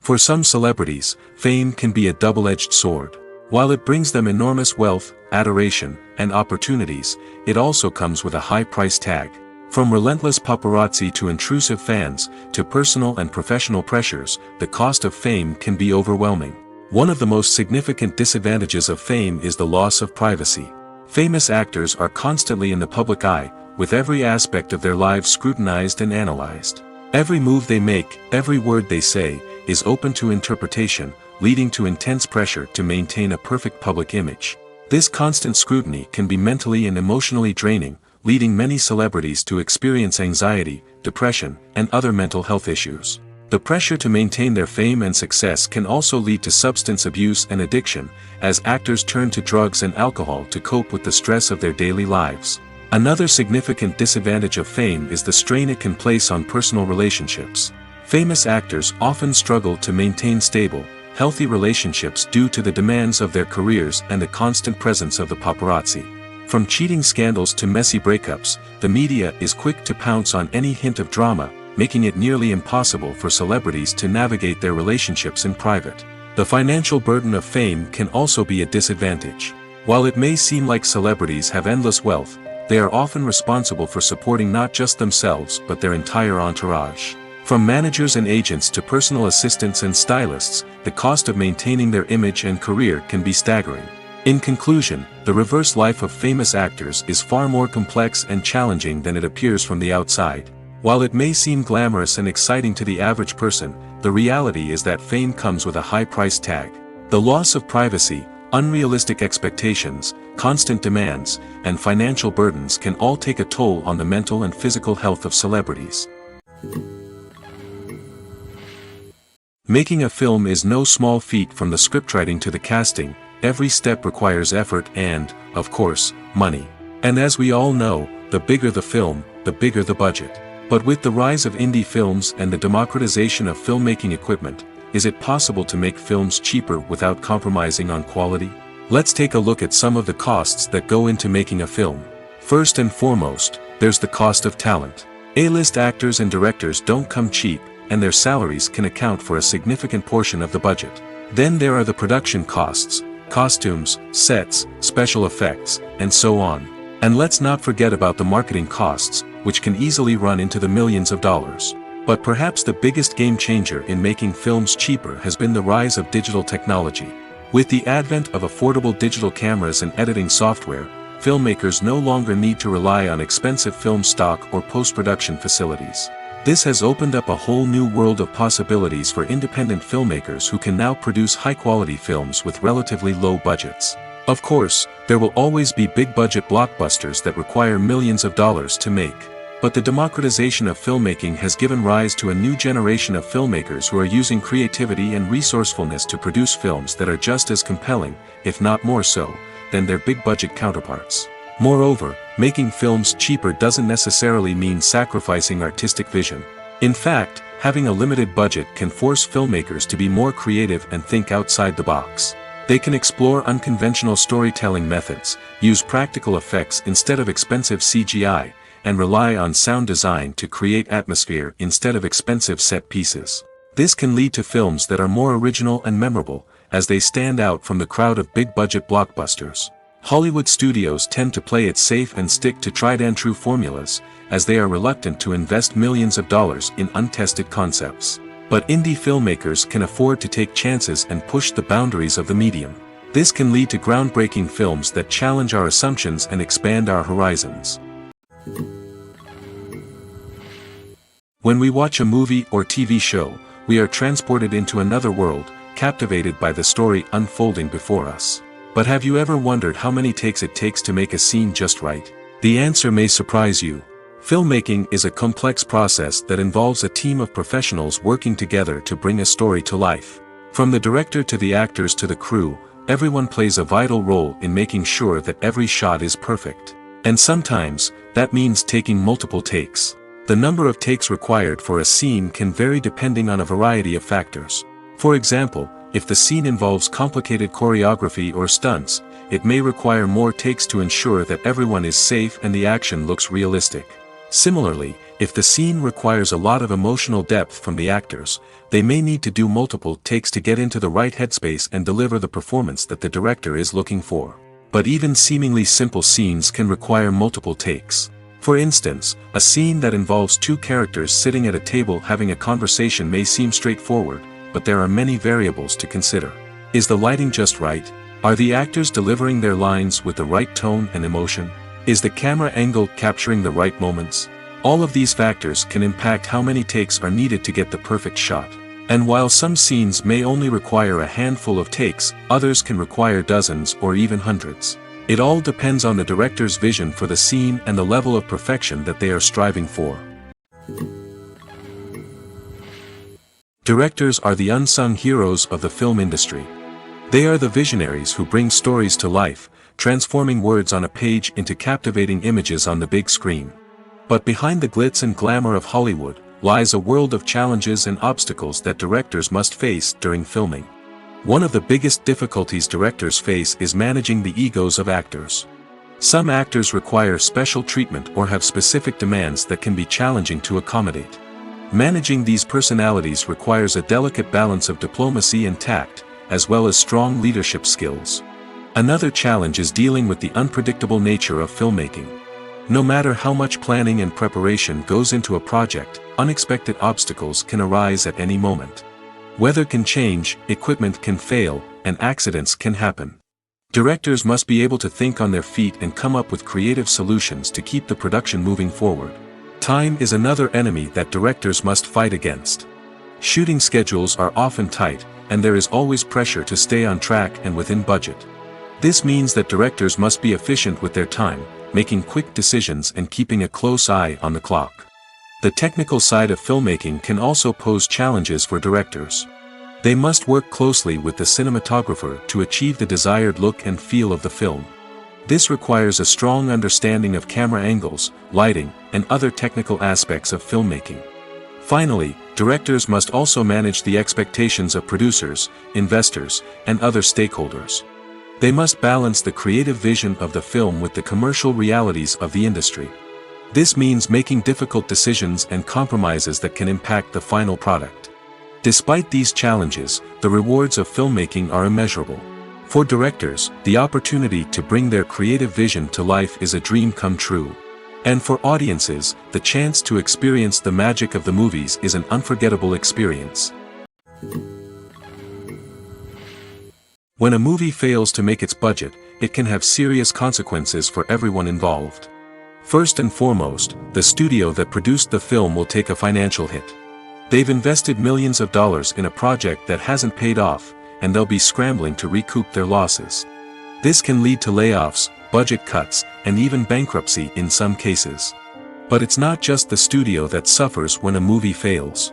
For some celebrities, fame can be a double-edged sword. While it brings them enormous wealth, adoration, and opportunities, it also comes with a high price tag. From relentless paparazzi to intrusive fans, to personal and professional pressures, the cost of fame can be overwhelming. One of the most significant disadvantages of fame is the loss of privacy. Famous actors are constantly in the public eye, with every aspect of their lives scrutinized and analyzed. Every move they make, every word they say, is open to interpretation, leading to intense pressure to maintain a perfect public image. This constant scrutiny can be mentally and emotionally draining, leading many celebrities to experience anxiety, depression, and other mental health issues. The pressure to maintain their fame and success can also lead to substance abuse and addiction, as actors turn to drugs and alcohol to cope with the stress of their daily lives. Another significant disadvantage of fame is the strain it can place on personal relationships. Famous actors often struggle to maintain stable, healthy relationships due to the demands of their careers and the constant presence of the paparazzi. From cheating scandals to messy breakups, the media is quick to pounce on any hint of drama, making it nearly impossible for celebrities to navigate their relationships in private. The financial burden of fame can also be a disadvantage. While it may seem like celebrities have endless wealth, they are often responsible for supporting not just themselves but their entire entourage. From managers and agents to personal assistants and stylists, the cost of maintaining their image and career can be staggering. In conclusion, the reverse life of famous actors is far more complex and challenging than it appears from the outside. While it may seem glamorous and exciting to the average person, the reality is that fame comes with a high price tag. The loss of privacy, unrealistic expectations, constant demands, and financial burdens can all take a toll on the mental and physical health of celebrities. Making a film is no small feat. From the scriptwriting to the casting, every step requires effort and, of course, money. And as we all know, the bigger the film, the bigger the budget. But with the rise of indie films and the democratization of filmmaking equipment, is it possible to make films cheaper without compromising on quality? Let's take a look at some of the costs that go into making a film. First and foremost, there's the cost of talent. A-list actors and directors don't come cheap, and their salaries can account for a significant portion of the budget. Then there are the production costs, costumes, sets, special effects, and so on. And let's not forget about the marketing costs, which can easily run into the millions of dollars. But perhaps the biggest game changer in making films cheaper has been the rise of digital technology. With the advent of affordable digital cameras and editing software, filmmakers no longer need to rely on expensive film stock or post-production facilities. This has opened up a whole new world of possibilities for independent filmmakers who can now produce high-quality films with relatively low budgets. Of course, there will always be big-budget blockbusters that require millions of dollars to make. But the democratization of filmmaking has given rise to a new generation of filmmakers who are using creativity and resourcefulness to produce films that are just as compelling, if not more so, than their big-budget counterparts. Moreover, making films cheaper doesn't necessarily mean sacrificing artistic vision. In fact, having a limited budget can force filmmakers to be more creative and think outside the box. They can explore unconventional storytelling methods, use practical effects instead of expensive CGI, and rely on sound design to create atmosphere instead of expensive set pieces. This can lead to films that are more original and memorable, as they stand out from the crowd of big-budget blockbusters. Hollywood studios tend to play it safe and stick to tried-and-true formulas, as they are reluctant to invest millions of dollars in untested concepts. But indie filmmakers can afford to take chances and push the boundaries of the medium. This can lead to groundbreaking films that challenge our assumptions and expand our horizons. When we watch a movie or TV show, we are transported into another world, captivated by the story unfolding before us. But have you ever wondered how many takes it takes to make a scene just right? The answer may surprise you. Filmmaking is a complex process that involves a team of professionals working together to bring a story to life. From the director to the actors to the crew, everyone plays a vital role in making sure that every shot is perfect. And sometimes, that means taking multiple takes. The number of takes required for a scene can vary depending on a variety of factors. For example, if the scene involves complicated choreography or stunts, it may require more takes to ensure that everyone is safe and the action looks realistic. Similarly, if the scene requires a lot of emotional depth from the actors, they may need to do multiple takes to get into the right headspace and deliver the performance that the director is looking for. But even seemingly simple scenes can require multiple takes. For instance, a scene that involves two characters sitting at a table having a conversation may seem straightforward, but there are many variables to consider. Is the lighting just right? Are the actors delivering their lines with the right tone and emotion? Is the camera angle capturing the right moments? All of these factors can impact how many takes are needed to get the perfect shot. And while some scenes may only require a handful of takes, others can require dozens or even hundreds. It all depends on the director's vision for the scene and the level of perfection that they are striving for. Directors are the unsung heroes of the film industry. They are the visionaries who bring stories to life, transforming words on a page into captivating images on the big screen. But behind the glitz and glamour of Hollywood, lies a world of challenges and obstacles that directors must face during filming. One of the biggest difficulties directors face is managing the egos of actors. Some actors require special treatment or have specific demands that can be challenging to accommodate. Managing these personalities requires a delicate balance of diplomacy and tact, as well as strong leadership skills. Another challenge is dealing with the unpredictable nature of filmmaking. No matter how much planning and preparation goes into a project, unexpected obstacles can arise at any moment. Weather can change, equipment can fail, and accidents can happen. Directors must be able to think on their feet and come up with creative solutions to keep the production moving forward. Time is another enemy that directors must fight against. Shooting schedules are often tight, and there is always pressure to stay on track and within budget. This means that directors must be efficient with their time, making quick decisions and keeping a close eye on the clock. The technical side of filmmaking can also pose challenges for directors. They must work closely with the cinematographer to achieve the desired look and feel of the film. This requires a strong understanding of camera angles, lighting, and other technical aspects of filmmaking. Finally, directors must also manage the expectations of producers, investors, and other stakeholders. They must balance the creative vision of the film with the commercial realities of the industry. This means making difficult decisions and compromises that can impact the final product. Despite these challenges, the rewards of filmmaking are immeasurable. For directors, the opportunity to bring their creative vision to life is a dream come true. And for audiences, the chance to experience the magic of the movies is an unforgettable experience. When a movie fails to make its budget, it can have serious consequences for everyone involved. First and foremost, the studio that produced the film will take a financial hit. They've invested millions of dollars in a project that hasn't paid off, and they'll be scrambling to recoup their losses. This can lead to layoffs, budget cuts, and even bankruptcy in some cases. But it's not just the studio that suffers when a movie fails.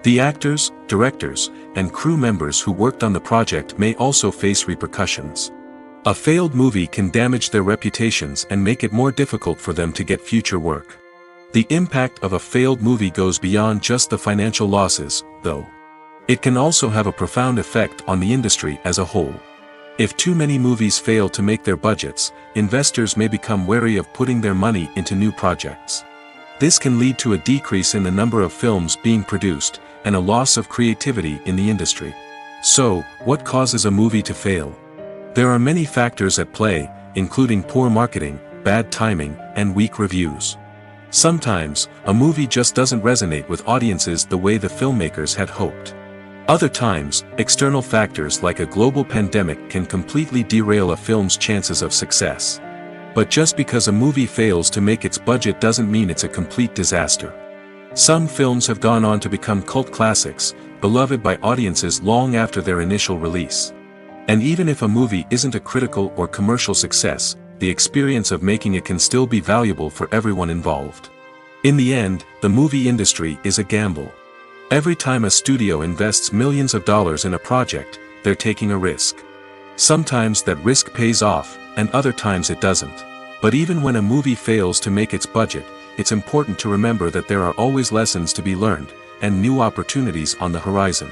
The actors, directors, and crew members who worked on the project may also face repercussions. A failed movie can damage their reputations and make it more difficult for them to get future work. The impact of a failed movie goes beyond just the financial losses, though. It can also have a profound effect on the industry as a whole. If too many movies fail to make their budgets, investors may become wary of putting their money into new projects. This can lead to a decrease in the number of films being produced, and a loss of creativity in the industry. So, what causes a movie to fail? There are many factors at play, including poor marketing, bad timing, and weak reviews. Sometimes, a movie just doesn't resonate with audiences the way the filmmakers had hoped. Other times, external factors like a global pandemic can completely derail a film's chances of success. But just because a movie fails to make its budget doesn't mean it's a complete disaster. Some films have gone on to become cult classics, beloved by audiences long after their initial release. And even if a movie isn't a critical or commercial success, the experience of making it can still be valuable for everyone involved. In the end, the movie industry is a gamble. Every time a studio invests millions of dollars in a project, they're taking a risk. Sometimes that risk pays off, and other times it doesn't. But even when a movie fails to make its budget, it's important to remember that there are always lessons to be learned, and new opportunities on the horizon.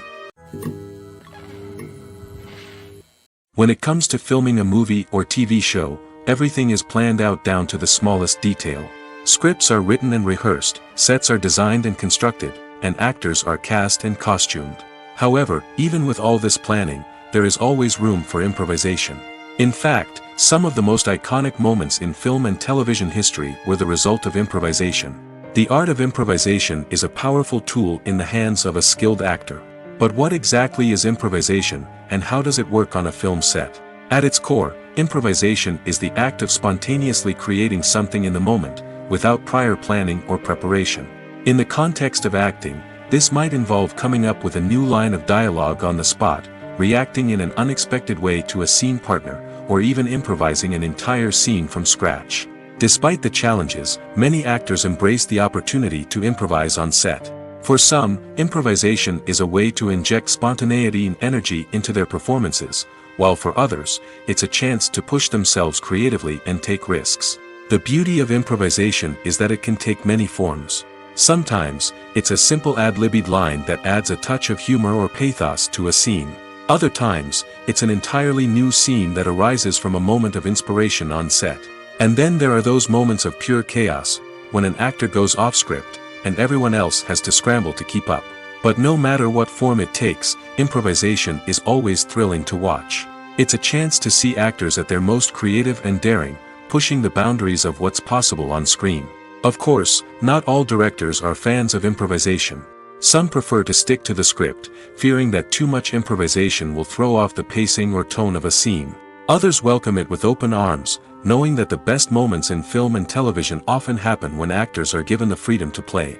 When it comes to filming a movie or TV show, everything is planned out down to the smallest detail. Scripts are written and rehearsed, sets are designed and constructed, and actors are cast and costumed. However, even with all this planning, there is always room for improvisation. In fact, some of the most iconic moments in film and television history were the result of improvisation. The art of improvisation is a powerful tool in the hands of a skilled actor. But what exactly is improvisation, and how does it work on a film set? At its core, improvisation is the act of spontaneously creating something in the moment, without prior planning or preparation. In the context of acting, this might involve coming up with a new line of dialogue on the spot, reacting in an unexpected way to a scene partner, or even improvising an entire scene from scratch. Despite the challenges, many actors embrace the opportunity to improvise on set. For some, improvisation is a way to inject spontaneity and energy into their performances, while for others, it's a chance to push themselves creatively and take risks. The beauty of improvisation is that it can take many forms. Sometimes, it's a simple ad-libbed line that adds a touch of humor or pathos to a scene. Other times, it's an entirely new scene that arises from a moment of inspiration on set. And then there are those moments of pure chaos, when an actor goes off script, and everyone else has to scramble to keep up. But no matter what form it takes, improvisation is always thrilling to watch. It's a chance to see actors at their most creative and daring, pushing the boundaries of what's possible on screen. Of course, not all directors are fans of improvisation. Some prefer to stick to the script, fearing that too much improvisation will throw off the pacing or tone of a scene. Others welcome it with open arms, knowing that the best moments in film and television often happen when actors are given the freedom to play.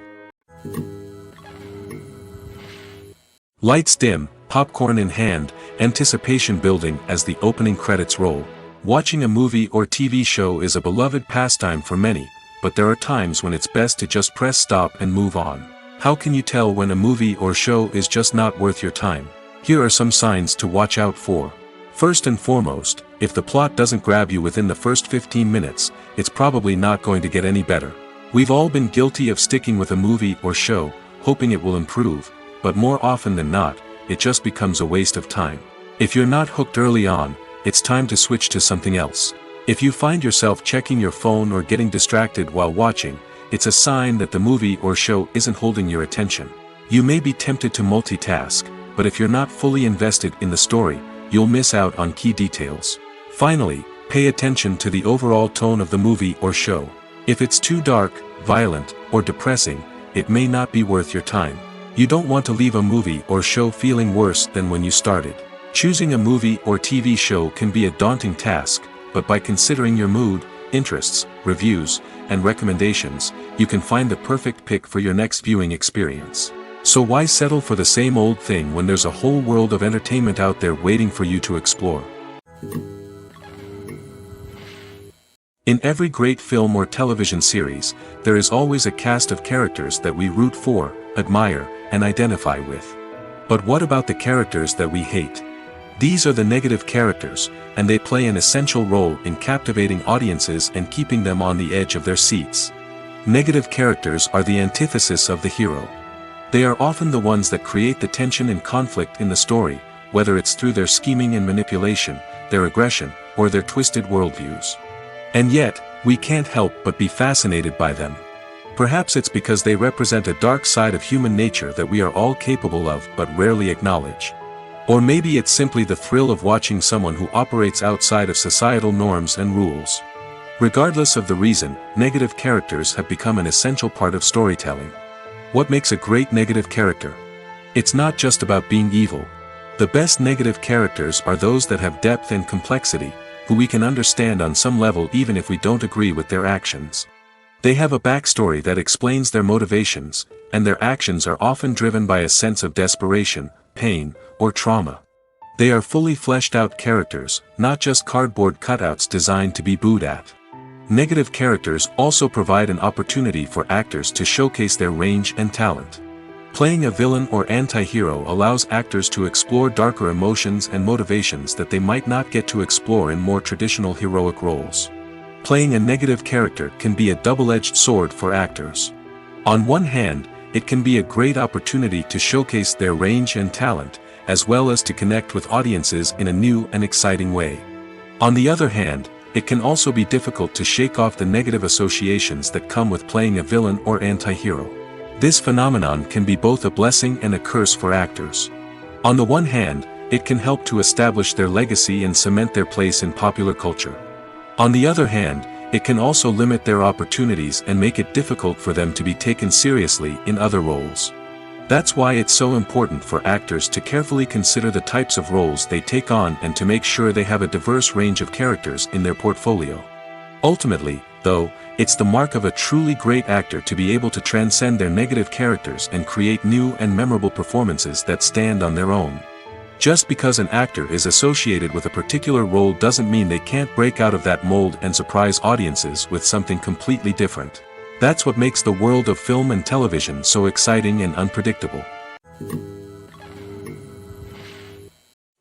Lights dim, popcorn in hand, anticipation building as the opening credits roll. Watching a movie or TV show is a beloved pastime for many, but there are times when it's best to just press stop and move on. How can you tell when a movie or show is just not worth your time? Here are some signs to watch out for. First and foremost, if the plot doesn't grab you within the first 15 minutes, it's probably not going to get any better. We've all been guilty of sticking with a movie or show, hoping it will improve, but more often than not, it just becomes a waste of time. If you're not hooked early on, it's time to switch to something else. If you find yourself checking your phone or getting distracted while watching, it's a sign that the movie or show isn't holding your attention. You may be tempted to multitask, but if you're not fully invested in the story, you'll miss out on key details. Finally, pay attention to the overall tone of the movie or show. If it's too dark, violent, or depressing, it may not be worth your time. You don't want to leave a movie or show feeling worse than when you started. Choosing a movie or TV show can be a daunting task, but by considering your mood, interests, reviews, and recommendations, you can find the perfect pick for your next viewing experience. So why settle for the same old thing when there's a whole world of entertainment out there waiting for you to explore? In every great film or television series, there is always a cast of characters that we root for, admire, and identify with. But what about the characters that we hate? These are the negative characters, and they play an essential role in captivating audiences and keeping them on the edge of their seats. Negative characters are the antithesis of the hero. They are often the ones that create the tension and conflict in the story, whether it's through their scheming and manipulation, their aggression, or their twisted worldviews. And yet, we can't help but be fascinated by them. Perhaps it's because they represent a dark side of human nature that we are all capable of but rarely acknowledge. Or maybe it's simply the thrill of watching someone who operates outside of societal norms and rules. Regardless of the reason, negative characters have become an essential part of storytelling. What makes a great negative character? It's not just about being evil. The best negative characters are those that have depth and complexity, who we can understand on some level even if we don't agree with their actions. They have a backstory that explains their motivations, and their actions are often driven by a sense of desperation, pain, or trauma. They are fully fleshed out characters, not just cardboard cutouts designed to be booed at. Negative characters also provide an opportunity for actors to showcase their range and talent. Playing a villain or anti-hero allows actors to explore darker emotions and motivations that they might not get to explore in more traditional heroic roles. Playing a negative character can be a double-edged sword for actors. On one hand, it can be a great opportunity to showcase their range and talent, as well as to connect with audiences in a new and exciting way. On the other hand, it can also be difficult to shake off the negative associations that come with playing a villain or anti-hero. This phenomenon can be both a blessing and a curse for actors. On the one hand, it can help to establish their legacy and cement their place in popular culture. On the other hand, it can also limit their opportunities and make it difficult for them to be taken seriously in other roles. That's why it's so important for actors to carefully consider the types of roles they take on and to make sure they have a diverse range of characters in their portfolio. Ultimately, though, it's the mark of a truly great actor to be able to transcend their negative characters and create new and memorable performances that stand on their own. Just because an actor is associated with a particular role doesn't mean they can't break out of that mold and surprise audiences with something completely different. That's what makes the world of film and television so exciting and unpredictable.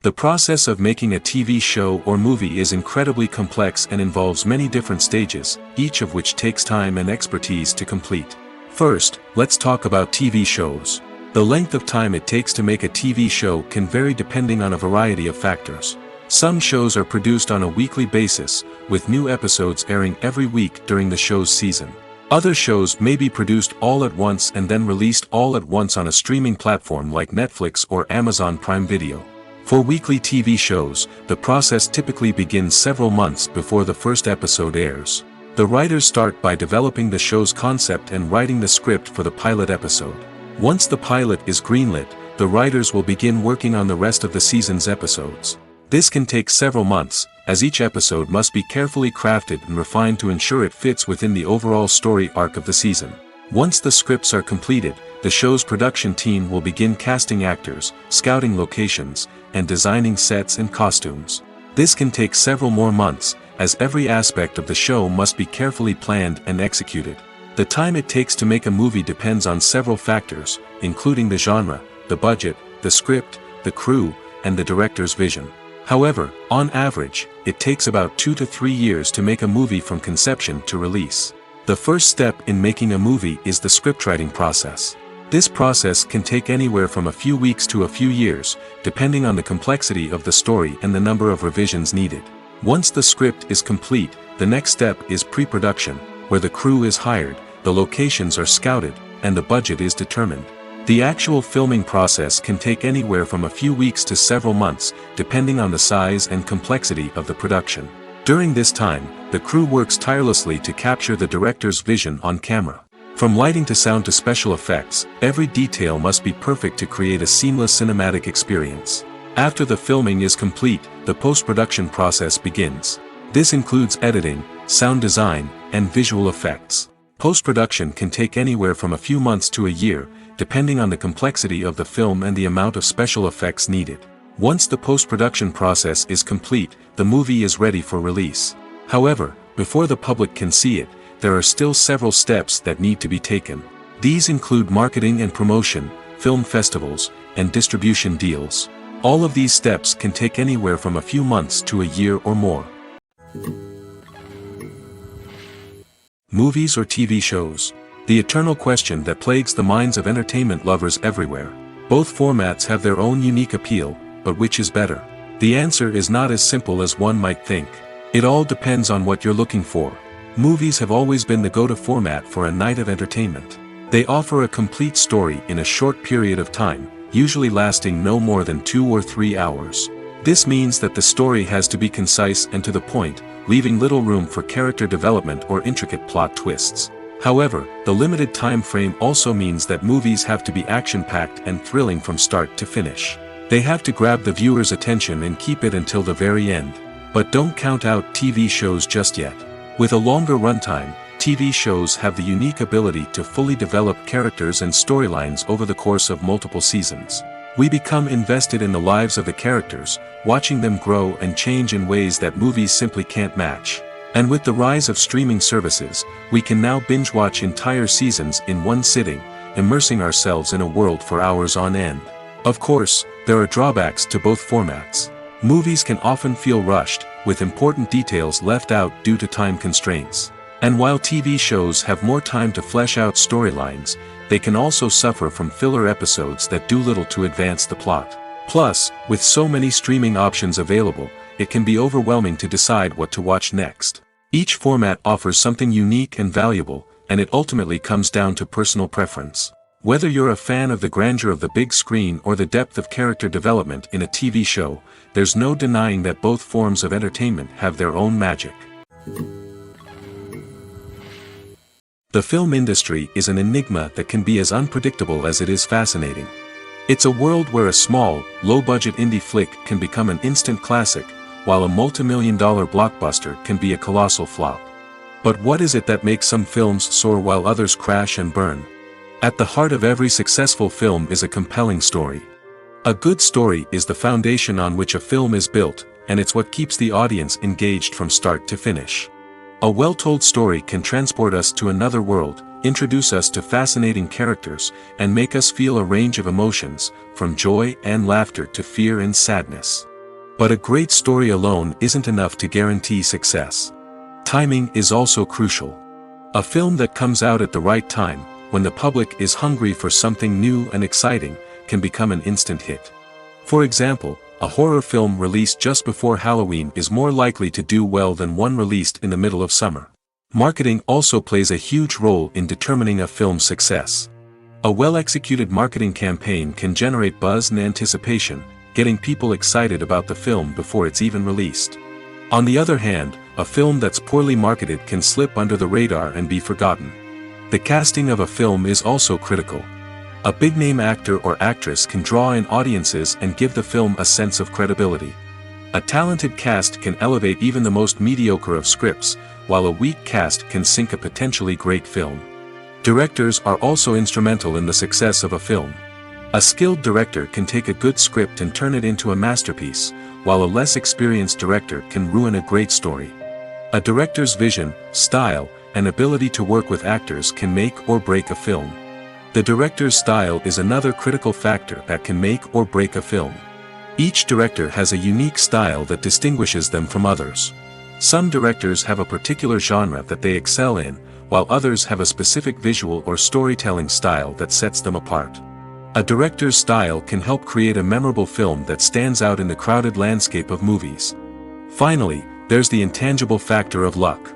The process of making a TV show or movie is incredibly complex and involves many different stages, each of which takes time and expertise to complete. First, let's talk about TV shows. The length of time it takes to make a TV show can vary depending on a variety of factors. Some shows are produced on a weekly basis, with new episodes airing every week during the show's season. Other shows may be produced all at once and then released all at once on a streaming platform like Netflix or Amazon Prime Video. For weekly TV shows, the process typically begins several months before the first episode airs. The writers start by developing the show's concept and writing the script for the pilot episode. Once the pilot is greenlit, the writers will begin working on the rest of the season's episodes. This can take several months, as each episode must be carefully crafted and refined to ensure it fits within the overall story arc of the season. Once the scripts are completed, the show's production team will begin casting actors, scouting locations, and designing sets and costumes. This can take several more months, as every aspect of the show must be carefully planned and executed. The time it takes to make a movie depends on several factors, including the genre, the budget, the script, the crew, and the director's vision. However, on average, it takes about 2 to 3 years to make a movie from conception to release. The first step in making a movie is the scriptwriting process. This process can take anywhere from a few weeks to a few years, depending on the complexity of the story and the number of revisions needed. Once the script is complete, the next step is pre-production, where the crew is hired, the locations are scouted, and the budget is determined. The actual filming process can take anywhere from a few weeks to several months, depending on the size and complexity of the production. During this time, the crew works tirelessly to capture the director's vision on camera. From lighting to sound to special effects, every detail must be perfect to create a seamless cinematic experience. After the filming is complete, the post-production process begins. This includes editing, sound design, and visual effects. Post-production can take anywhere from a few months to a year, depending on the complexity of the film and the amount of special effects needed. Once the post-production process is complete, the movie is ready for release. However, before the public can see it, there are still several steps that need to be taken. These include marketing and promotion, film festivals, and distribution deals. All of these steps can take anywhere from a few months to a year or more. Movies or TV shows? The eternal question that plagues the minds of entertainment lovers everywhere. Both formats have their own unique appeal, but which is better? The answer is not as simple as one might think. It all depends on what you're looking for. Movies have always been the go-to format for a night of entertainment. They offer a complete story in a short period of time, usually lasting no more than 2 or 3 hours. This means that the story has to be concise and to the point, leaving little room for character development or intricate plot twists. However, the limited time frame also means that movies have to be action-packed and thrilling from start to finish. They have to grab the viewer's attention and keep it until the very end. But don't count out TV shows just yet. With a longer runtime, TV shows have the unique ability to fully develop characters and storylines over the course of multiple seasons. We become invested in the lives of the characters, watching them grow and change in ways that movies simply can't match. And with the rise of streaming services, we can now binge-watch entire seasons in one sitting, immersing ourselves in a world for hours on end. Of course, there are drawbacks to both formats. Movies can often feel rushed, with important details left out due to time constraints. And while TV shows have more time to flesh out storylines, they can also suffer from filler episodes that do little to advance the plot. Plus, with so many streaming options available, it can be overwhelming to decide what to watch next. Each format offers something unique and valuable, and it ultimately comes down to personal preference. Whether you're a fan of the grandeur of the big screen or the depth of character development in a TV show, there's no denying that both forms of entertainment have their own magic. The film industry is an enigma that can be as unpredictable as it is fascinating. It's a world where a small, low-budget indie flick can become an instant classic, while a multi-million-dollar blockbuster can be a colossal flop. But what is it that makes some films soar while others crash and burn? At the heart of every successful film is a compelling story. A good story is the foundation on which a film is built, and it's what keeps the audience engaged from start to finish. A well-told story can transport us to another world, introduce us to fascinating characters, and make us feel a range of emotions, from joy and laughter to fear and sadness. But a great story alone isn't enough to guarantee success. Timing is also crucial. A film that comes out at the right time, when the public is hungry for something new and exciting, can become an instant hit. For example, a horror film released just before Halloween is more likely to do well than one released in the middle of summer. Marketing also plays a huge role in determining a film's success. A well-executed marketing campaign can generate buzz and anticipation, getting people excited about the film before it's even released. On the other hand, a film that's poorly marketed can slip under the radar and be forgotten. The casting of a film is also critical. A big-name actor or actress can draw in audiences and give the film a sense of credibility. A talented cast can elevate even the most mediocre of scripts, while a weak cast can sink a potentially great film. Directors are also instrumental in the success of a film. A skilled director can take a good script and turn it into a masterpiece, while a less experienced director can ruin a great story. A director's vision, style, and ability to work with actors can make or break a film. The director's style is another critical factor that can make or break a film. Each director has a unique style that distinguishes them from others. Some directors have a particular genre that they excel in, while others have a specific visual or storytelling style that sets them apart. A director's style can help create a memorable film that stands out in the crowded landscape of movies. Finally, there's the intangible factor of luck.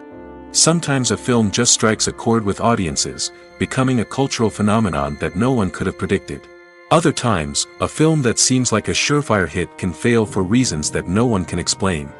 Sometimes a film just strikes a chord with audiences, becoming a cultural phenomenon that no one could have predicted. Other times, a film that seems like a surefire hit can fail for reasons that no one can explain.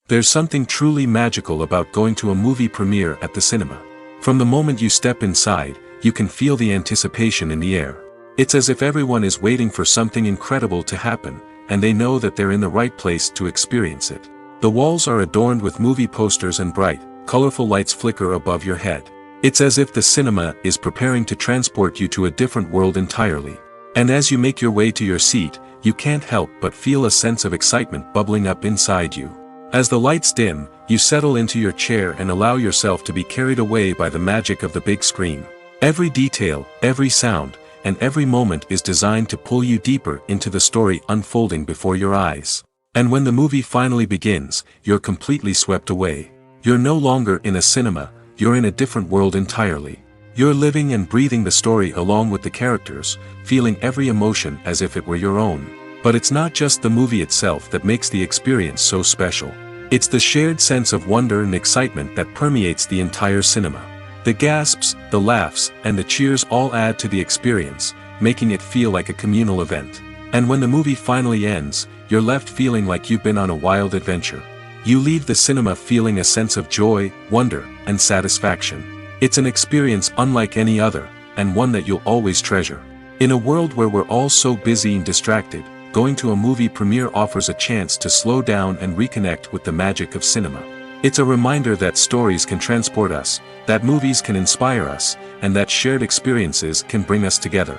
There's something truly magical about going to a movie premiere at the cinema. From the moment you step inside, you can feel the anticipation in the air. It's as if everyone is waiting for something incredible to happen, and they know that they're in the right place to experience it. The walls are adorned with movie posters and bright, colorful lights flicker above your head. It's as if the cinema is preparing to transport you to a different world entirely. And as you make your way to your seat, you can't help but feel a sense of excitement bubbling up inside you. As the lights dim, you settle into your chair and allow yourself to be carried away by the magic of the big screen. Every detail, every sound, and every moment is designed to pull you deeper into the story unfolding before your eyes. And when the movie finally begins, you're completely swept away. You're no longer in a cinema, you're in a different world entirely. You're living and breathing the story along with the characters, feeling every emotion as if it were your own. But it's not just the movie itself that makes the experience so special. It's the shared sense of wonder and excitement that permeates the entire cinema. The gasps, the laughs, and the cheers all add to the experience, making it feel like a communal event. And when the movie finally ends, you're left feeling like you've been on a wild adventure. You leave the cinema feeling a sense of joy, wonder, and satisfaction. It's an experience unlike any other, and one that you'll always treasure. In a world where we're all so busy and distracted, going to a movie premiere offers a chance to slow down and reconnect with the magic of cinema. It's a reminder that stories can transport us, that movies can inspire us, and that shared experiences can bring us together.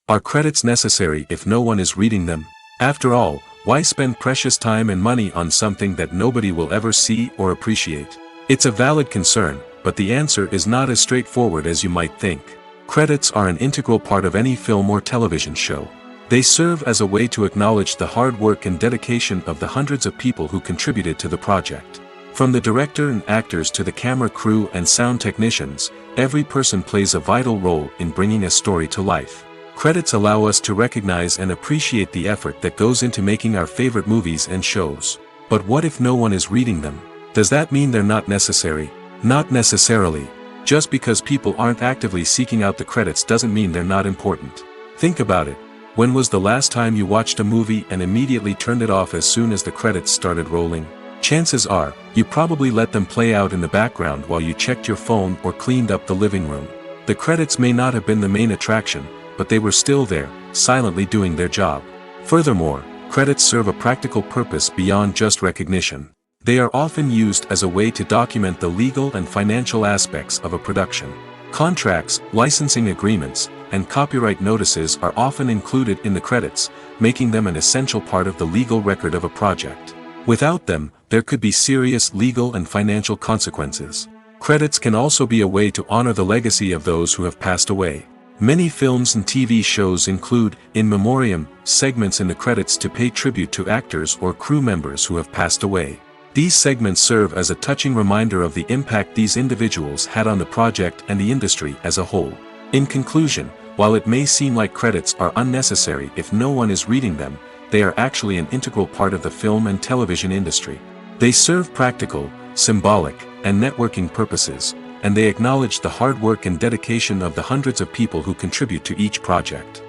Are credits necessary if no one is reading them? After all, why spend precious time and money on something that nobody will ever see or appreciate? It's a valid concern, but the answer is not as straightforward as you might think. Credits are an integral part of any film or television show. They serve as a way to acknowledge the hard work and dedication of the hundreds of people who contributed to the project. From the director and actors to the camera crew and sound technicians, every person plays a vital role in bringing a story to life. Credits allow us to recognize and appreciate the effort that goes into making our favorite movies and shows. But what if no one is reading them? Does that mean they're not necessary? Not necessarily. Just because people aren't actively seeking out the credits doesn't mean they're not important. Think about it. When was the last time you watched a movie and immediately turned it off as soon as the credits started rolling? Chances are, you probably let them play out in the background while you checked your phone or cleaned up the living room. The credits may not have been the main attraction, but they were still there, silently doing their job. Furthermore, credits serve a practical purpose beyond just recognition. They are often used as a way to document the legal and financial aspects of a production. Contracts, licensing agreements, and copyright notices are often included in the credits, making them an essential part of the legal record of a project. Without them, there could be serious legal and financial consequences. Credits can also be a way to honor the legacy of those who have passed away. Many films and TV shows include, in memoriam, segments in the credits to pay tribute to actors or crew members who have passed away. These segments serve as a touching reminder of the impact these individuals had on the project and the industry as a whole. In conclusion, while it may seem like credits are unnecessary if no one is reading them, they are actually an integral part of the film and television industry. They serve practical, symbolic, and networking purposes, and they acknowledge the hard work and dedication of the hundreds of people who contribute to each project.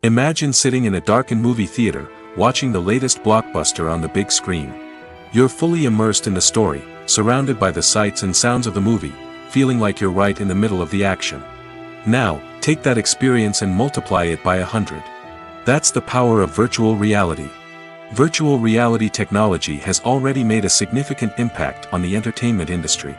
Imagine sitting in a darkened movie theater, watching the latest blockbuster on the big screen. You're fully immersed in the story, surrounded by the sights and sounds of the movie, feeling like you're right in the middle of the action. Now, take that experience and multiply it by 100. That's the power of virtual reality. Virtual reality technology has already made a significant impact on the entertainment industry.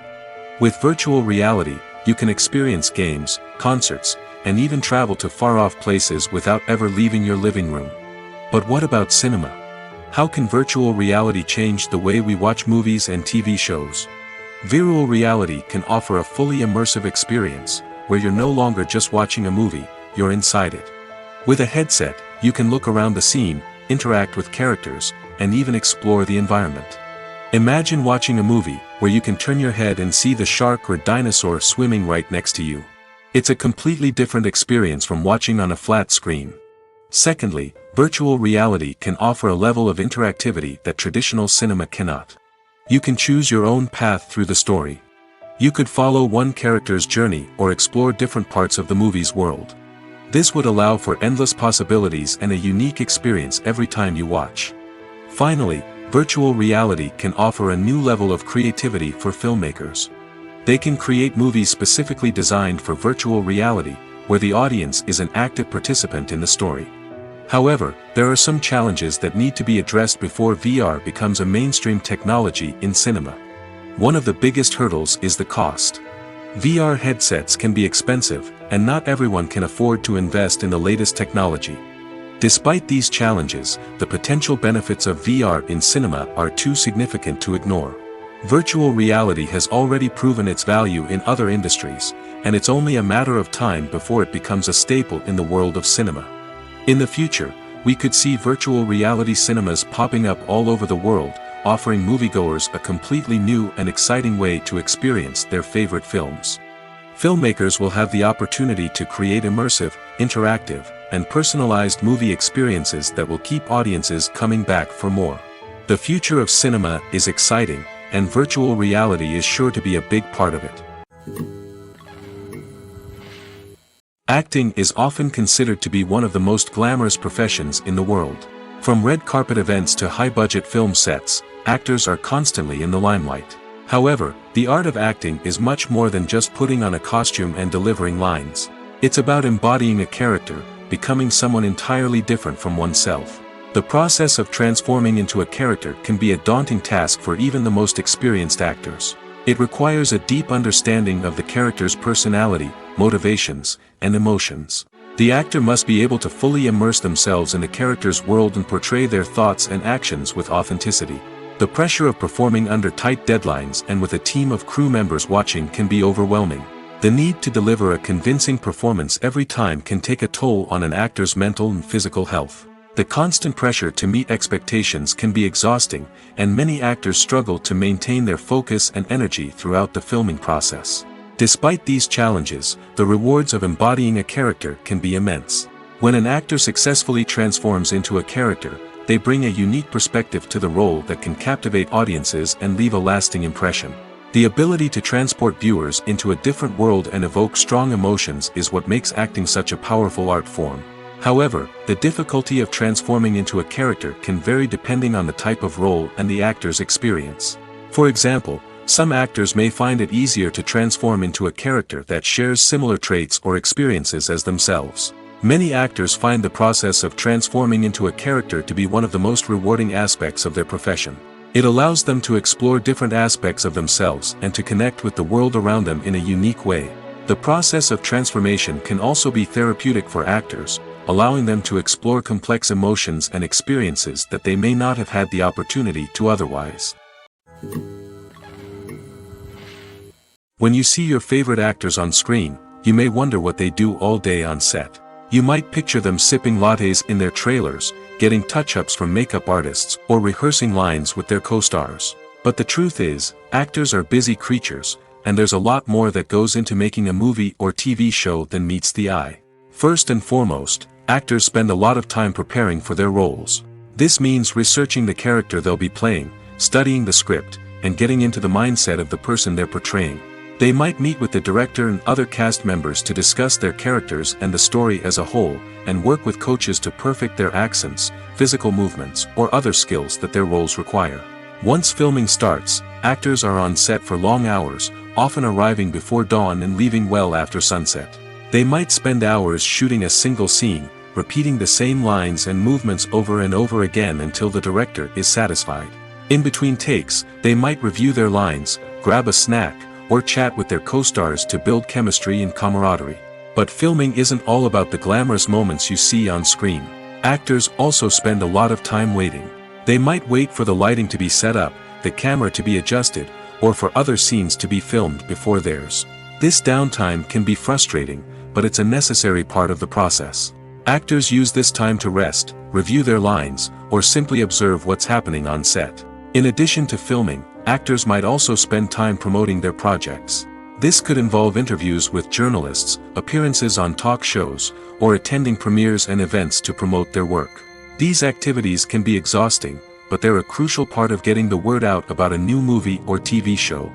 With virtual reality, you can experience games, concerts, and even travel to far-off places without ever leaving your living room. But what about cinema? How can virtual reality change the way we watch movies and TV shows? Virtual reality can offer a fully immersive experience, where you're no longer just watching a movie, you're inside it. With a headset, you can look around the scene, interact with characters, and even explore the environment. Imagine watching a movie, where you can turn your head and see the shark or dinosaur swimming right next to you. It's a completely different experience from watching on a flat screen. Secondly, virtual reality can offer a level of interactivity that traditional cinema cannot. You can choose your own path through the story. You could follow one character's journey or explore different parts of the movie's world. This would allow for endless possibilities and a unique experience every time you watch. Finally, virtual reality can offer a new level of creativity for filmmakers. They can create movies specifically designed for virtual reality, where the audience is an active participant in the story. However, there are some challenges that need to be addressed before VR becomes a mainstream technology in cinema. One of the biggest hurdles is the cost. VR headsets can be expensive, and not everyone can afford to invest in the latest technology. Despite these challenges, the potential benefits of VR in cinema are too significant to ignore. Virtual reality has already proven its value in other industries, and it's only a matter of time before it becomes a staple in the world of cinema. In the future, we could see virtual reality cinemas popping up all over the world, offering moviegoers a completely new and exciting way to experience their favorite films. Filmmakers will have the opportunity to create immersive, interactive, and personalized movie experiences that will keep audiences coming back for more. The future of cinema is exciting, and virtual reality is sure to be a big part of it. Acting is often considered to be one of the most glamorous professions in the world. From red carpet events to high-budget film sets, actors are constantly in the limelight. However, the art of acting is much more than just putting on a costume and delivering lines. It's about embodying a character, becoming someone entirely different from oneself. The process of transforming into a character can be a daunting task for even the most experienced actors. It requires a deep understanding of the character's personality, motivations, and emotions. The actor must be able to fully immerse themselves in the character's world and portray their thoughts and actions with authenticity. The pressure of performing under tight deadlines and with a team of crew members watching can be overwhelming. The need to deliver a convincing performance every time can take a toll on an actor's mental and physical health. The constant pressure to meet expectations can be exhausting, and many actors struggle to maintain their focus and energy throughout the filming process. Despite these challenges, the rewards of embodying a character can be immense. When an actor successfully transforms into a character, they bring a unique perspective to the role that can captivate audiences and leave a lasting impression. The ability to transport viewers into a different world and evoke strong emotions is what makes acting such a powerful art form. However, the difficulty of transforming into a character can vary depending on the type of role and the actor's experience. For example, some actors may find it easier to transform into a character that shares similar traits or experiences as themselves. Many actors find the process of transforming into a character to be one of the most rewarding aspects of their profession. It allows them to explore different aspects of themselves and to connect with the world around them in a unique way. The process of transformation can also be therapeutic for actors, allowing them to explore complex emotions and experiences that they may not have had the opportunity to otherwise. When you see your favorite actors on screen, you may wonder what they do all day on set. You might picture them sipping lattes in their trailers, getting touch-ups from makeup artists, or rehearsing lines with their co-stars. But the truth is, actors are busy creatures, and there's a lot more that goes into making a movie or TV show than meets the eye. First and foremost, actors spend a lot of time preparing for their roles. This means researching the character they'll be playing, studying the script, and getting into the mindset of the person they're portraying. They might meet with the director and other cast members to discuss their characters and the story as a whole, and work with coaches to perfect their accents, physical movements, or other skills that their roles require. Once filming starts, actors are on set for long hours, often arriving before dawn and leaving well after sunset. They might spend hours shooting a single scene, repeating the same lines and movements over and over again until the director is satisfied. In between takes, they might review their lines, grab a snack, or chat with their co-stars to build chemistry and camaraderie. But filming isn't all about the glamorous moments you see on screen. Actors also spend a lot of time waiting. They might wait for the lighting to be set up, the camera to be adjusted, or for other scenes to be filmed before theirs. This downtime can be frustrating, but it's a necessary part of the process. Actors use this time to rest, review their lines, or simply observe what's happening on set. In addition to filming, actors might also spend time promoting their projects. This could involve interviews with journalists, appearances on talk shows, or attending premieres and events to promote their work. These activities can be exhausting, but they're a crucial part of getting the word out about a new movie or TV show.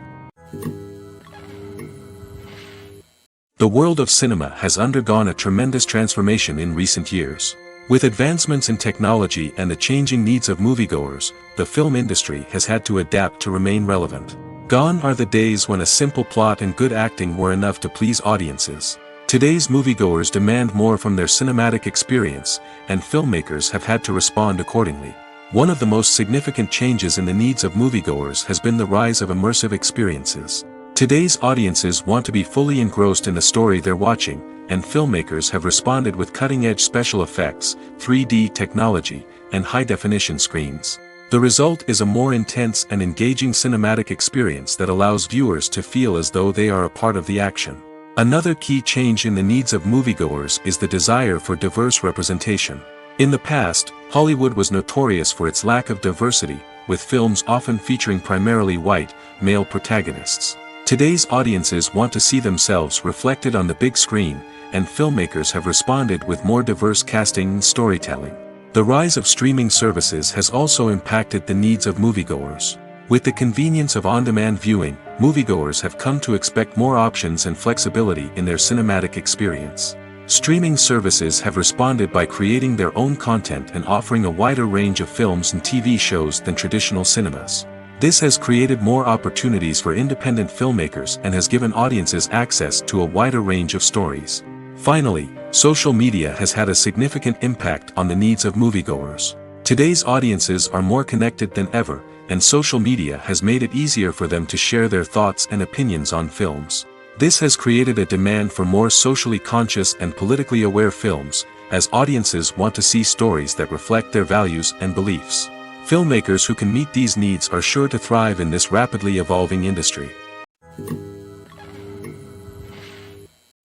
The world of cinema has undergone a tremendous transformation in recent years. With advancements in technology and the changing needs of moviegoers, the film industry has had to adapt to remain relevant. Gone are the days when a simple plot and good acting were enough to please audiences. Today's moviegoers demand more from their cinematic experience, and filmmakers have had to respond accordingly. One of the most significant changes in the needs of moviegoers has been the rise of immersive experiences. Today's audiences want to be fully engrossed in the story they're watching, and filmmakers have responded with cutting-edge special effects, 3D technology, and high-definition screens. The result is a more intense and engaging cinematic experience that allows viewers to feel as though they are a part of the action. Another key change in the needs of moviegoers is the desire for diverse representation. In the past, Hollywood was notorious for its lack of diversity, with films often featuring primarily white, male protagonists. Today's audiences want to see themselves reflected on the big screen, and filmmakers have responded with more diverse casting and storytelling. The rise of streaming services has also impacted the needs of moviegoers. With the convenience of on-demand viewing, moviegoers have come to expect more options and flexibility in their cinematic experience. Streaming services have responded by creating their own content and offering a wider range of films and TV shows than traditional cinemas. This has created more opportunities for independent filmmakers and has given audiences access to a wider range of stories. Finally, social media has had a significant impact on the needs of moviegoers. Today's audiences are more connected than ever, and social media has made it easier for them to share their thoughts and opinions on films. This has created a demand for more socially conscious and politically aware films, as audiences want to see stories that reflect their values and beliefs. Filmmakers who can meet these needs are sure to thrive in this rapidly evolving industry.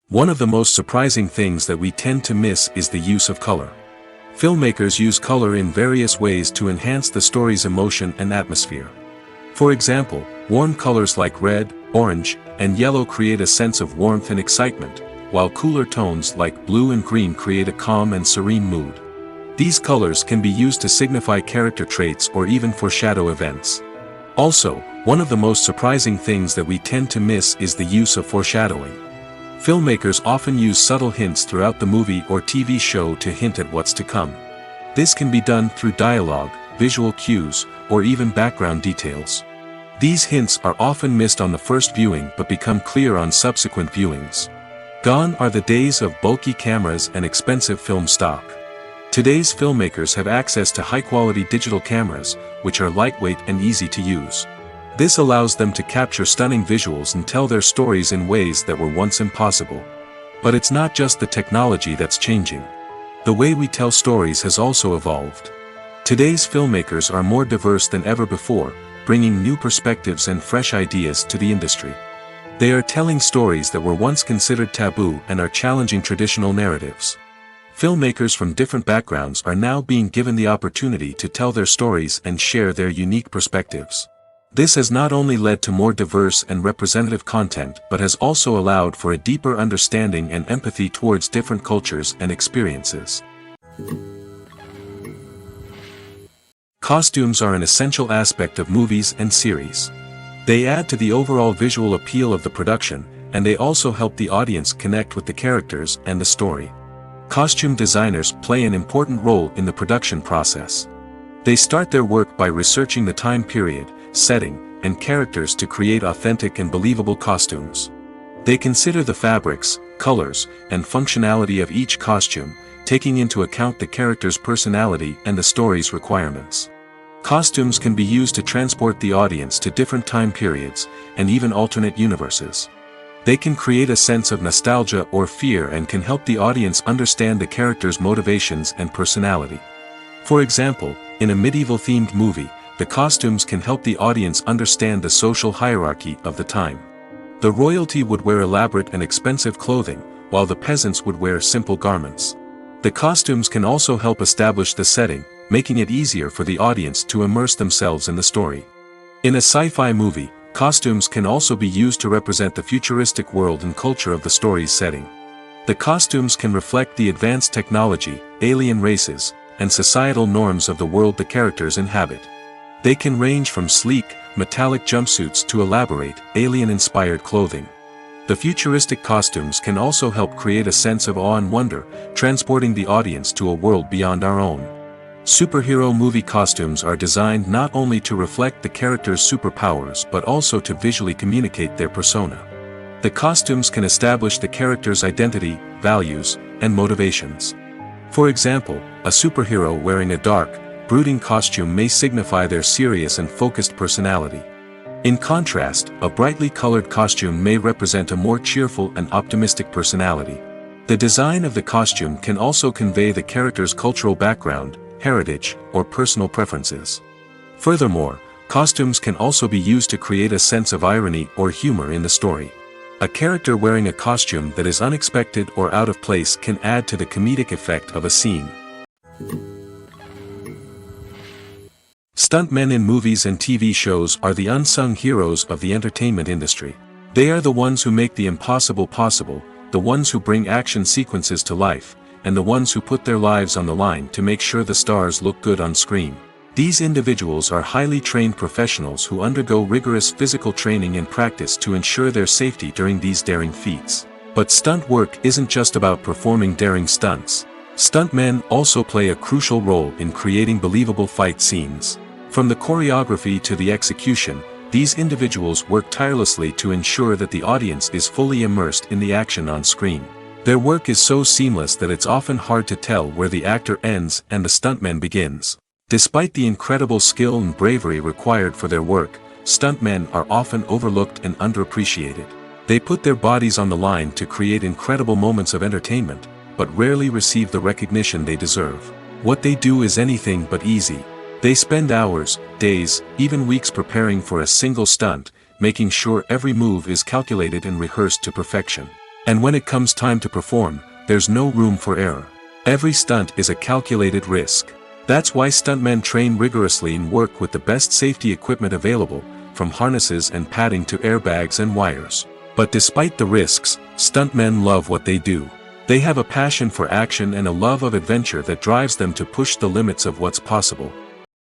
One of the most surprising things that we tend to miss is the use of color. Filmmakers use color in various ways to enhance the story's emotion and atmosphere. For example, warm colors like red, orange, and yellow create a sense of warmth and excitement, while cooler tones like blue and green create a calm and serene mood. These colors can be used to signify character traits or even foreshadow events. Also, one of the most surprising things that we tend to miss is the use of foreshadowing. Filmmakers often use subtle hints throughout the movie or TV show to hint at what's to come. This can be done through dialogue, visual cues, or even background details. These hints are often missed on the first viewing but become clear on subsequent viewings. Gone are the days of bulky cameras and expensive film stock. Today's filmmakers have access to high-quality digital cameras, which are lightweight and easy to use. This allows them to capture stunning visuals and tell their stories in ways that were once impossible. But it's not just the technology that's changing. The way we tell stories has also evolved. Today's filmmakers are more diverse than ever before, bringing new perspectives and fresh ideas to the industry. They are telling stories that were once considered taboo and are challenging traditional narratives. Filmmakers from different backgrounds are now being given the opportunity to tell their stories and share their unique perspectives. This has not only led to more diverse and representative content but has also allowed for a deeper understanding and empathy towards different cultures and experiences. Costumes are an essential aspect of movies and series. They add to the overall visual appeal of the production, and they also help the audience connect with the characters and the story. Costume designers play an important role in the production process. They start their work by researching the time period, setting, and characters to create authentic and believable costumes. They consider the fabrics, colors, and functionality of each costume, taking into account the character's personality and the story's requirements. Costumes can be used to transport the audience to different time periods, and even alternate universes. They can create a sense of nostalgia or fear and can help the audience understand the character's motivations and personality. For example, in a medieval-themed movie, the costumes can help the audience understand the social hierarchy of the time. The royalty would wear elaborate and expensive clothing, while the peasants would wear simple garments. The costumes can also help establish the setting, making it easier for the audience to immerse themselves in the story. In a sci-fi movie, costumes can also be used to represent the futuristic world and culture of the story's setting. The costumes can reflect the advanced technology, alien races, and societal norms of the world the characters inhabit. They can range from sleek, metallic jumpsuits to elaborate, alien-inspired clothing. The futuristic costumes can also help create a sense of awe and wonder, transporting the audience to a world beyond our own. Superhero movie costumes are designed not only to reflect the character's superpowers but also to visually communicate their persona. The costumes can establish the character's identity, values, and motivations. For example, a superhero wearing a dark, brooding costume may signify their serious and focused personality. In contrast, a brightly colored costume may represent a more cheerful and optimistic personality. The design of the costume can also convey the character's cultural background, heritage, or personal preferences. Furthermore, costumes can also be used to create a sense of irony or humor in the story. A character wearing a costume that is unexpected or out of place can add to the comedic effect of a scene. Stuntmen in movies and TV shows are the unsung heroes of the entertainment industry. They are the ones who make the impossible possible, the ones who bring action sequences to life, and the ones who put their lives on the line to make sure the stars look good on screen. These individuals are highly trained professionals who undergo rigorous physical training and practice to ensure their safety during these daring feats. But stunt work isn't just about performing daring stunts. Stuntmen also play a crucial role in creating believable fight scenes. From the choreography to the execution, these individuals work tirelessly to ensure that the audience is fully immersed in the action on screen. Their work is so seamless that it's often hard to tell where the actor ends and the stuntman begins. Despite the incredible skill and bravery required for their work, stuntmen are often overlooked and underappreciated. They put their bodies on the line to create incredible moments of entertainment, but rarely receive the recognition they deserve. What they do is anything but easy. They spend hours, days, even weeks preparing for a single stunt, making sure every move is calculated and rehearsed to perfection. And when it comes time to perform, there's no room for error. Every stunt is a calculated risk. That's why stuntmen train rigorously and work with the best safety equipment available, from harnesses and padding to airbags and wires. But despite the risks, stuntmen love what they do. They have a passion for action and a love of adventure that drives them to push the limits of what's possible.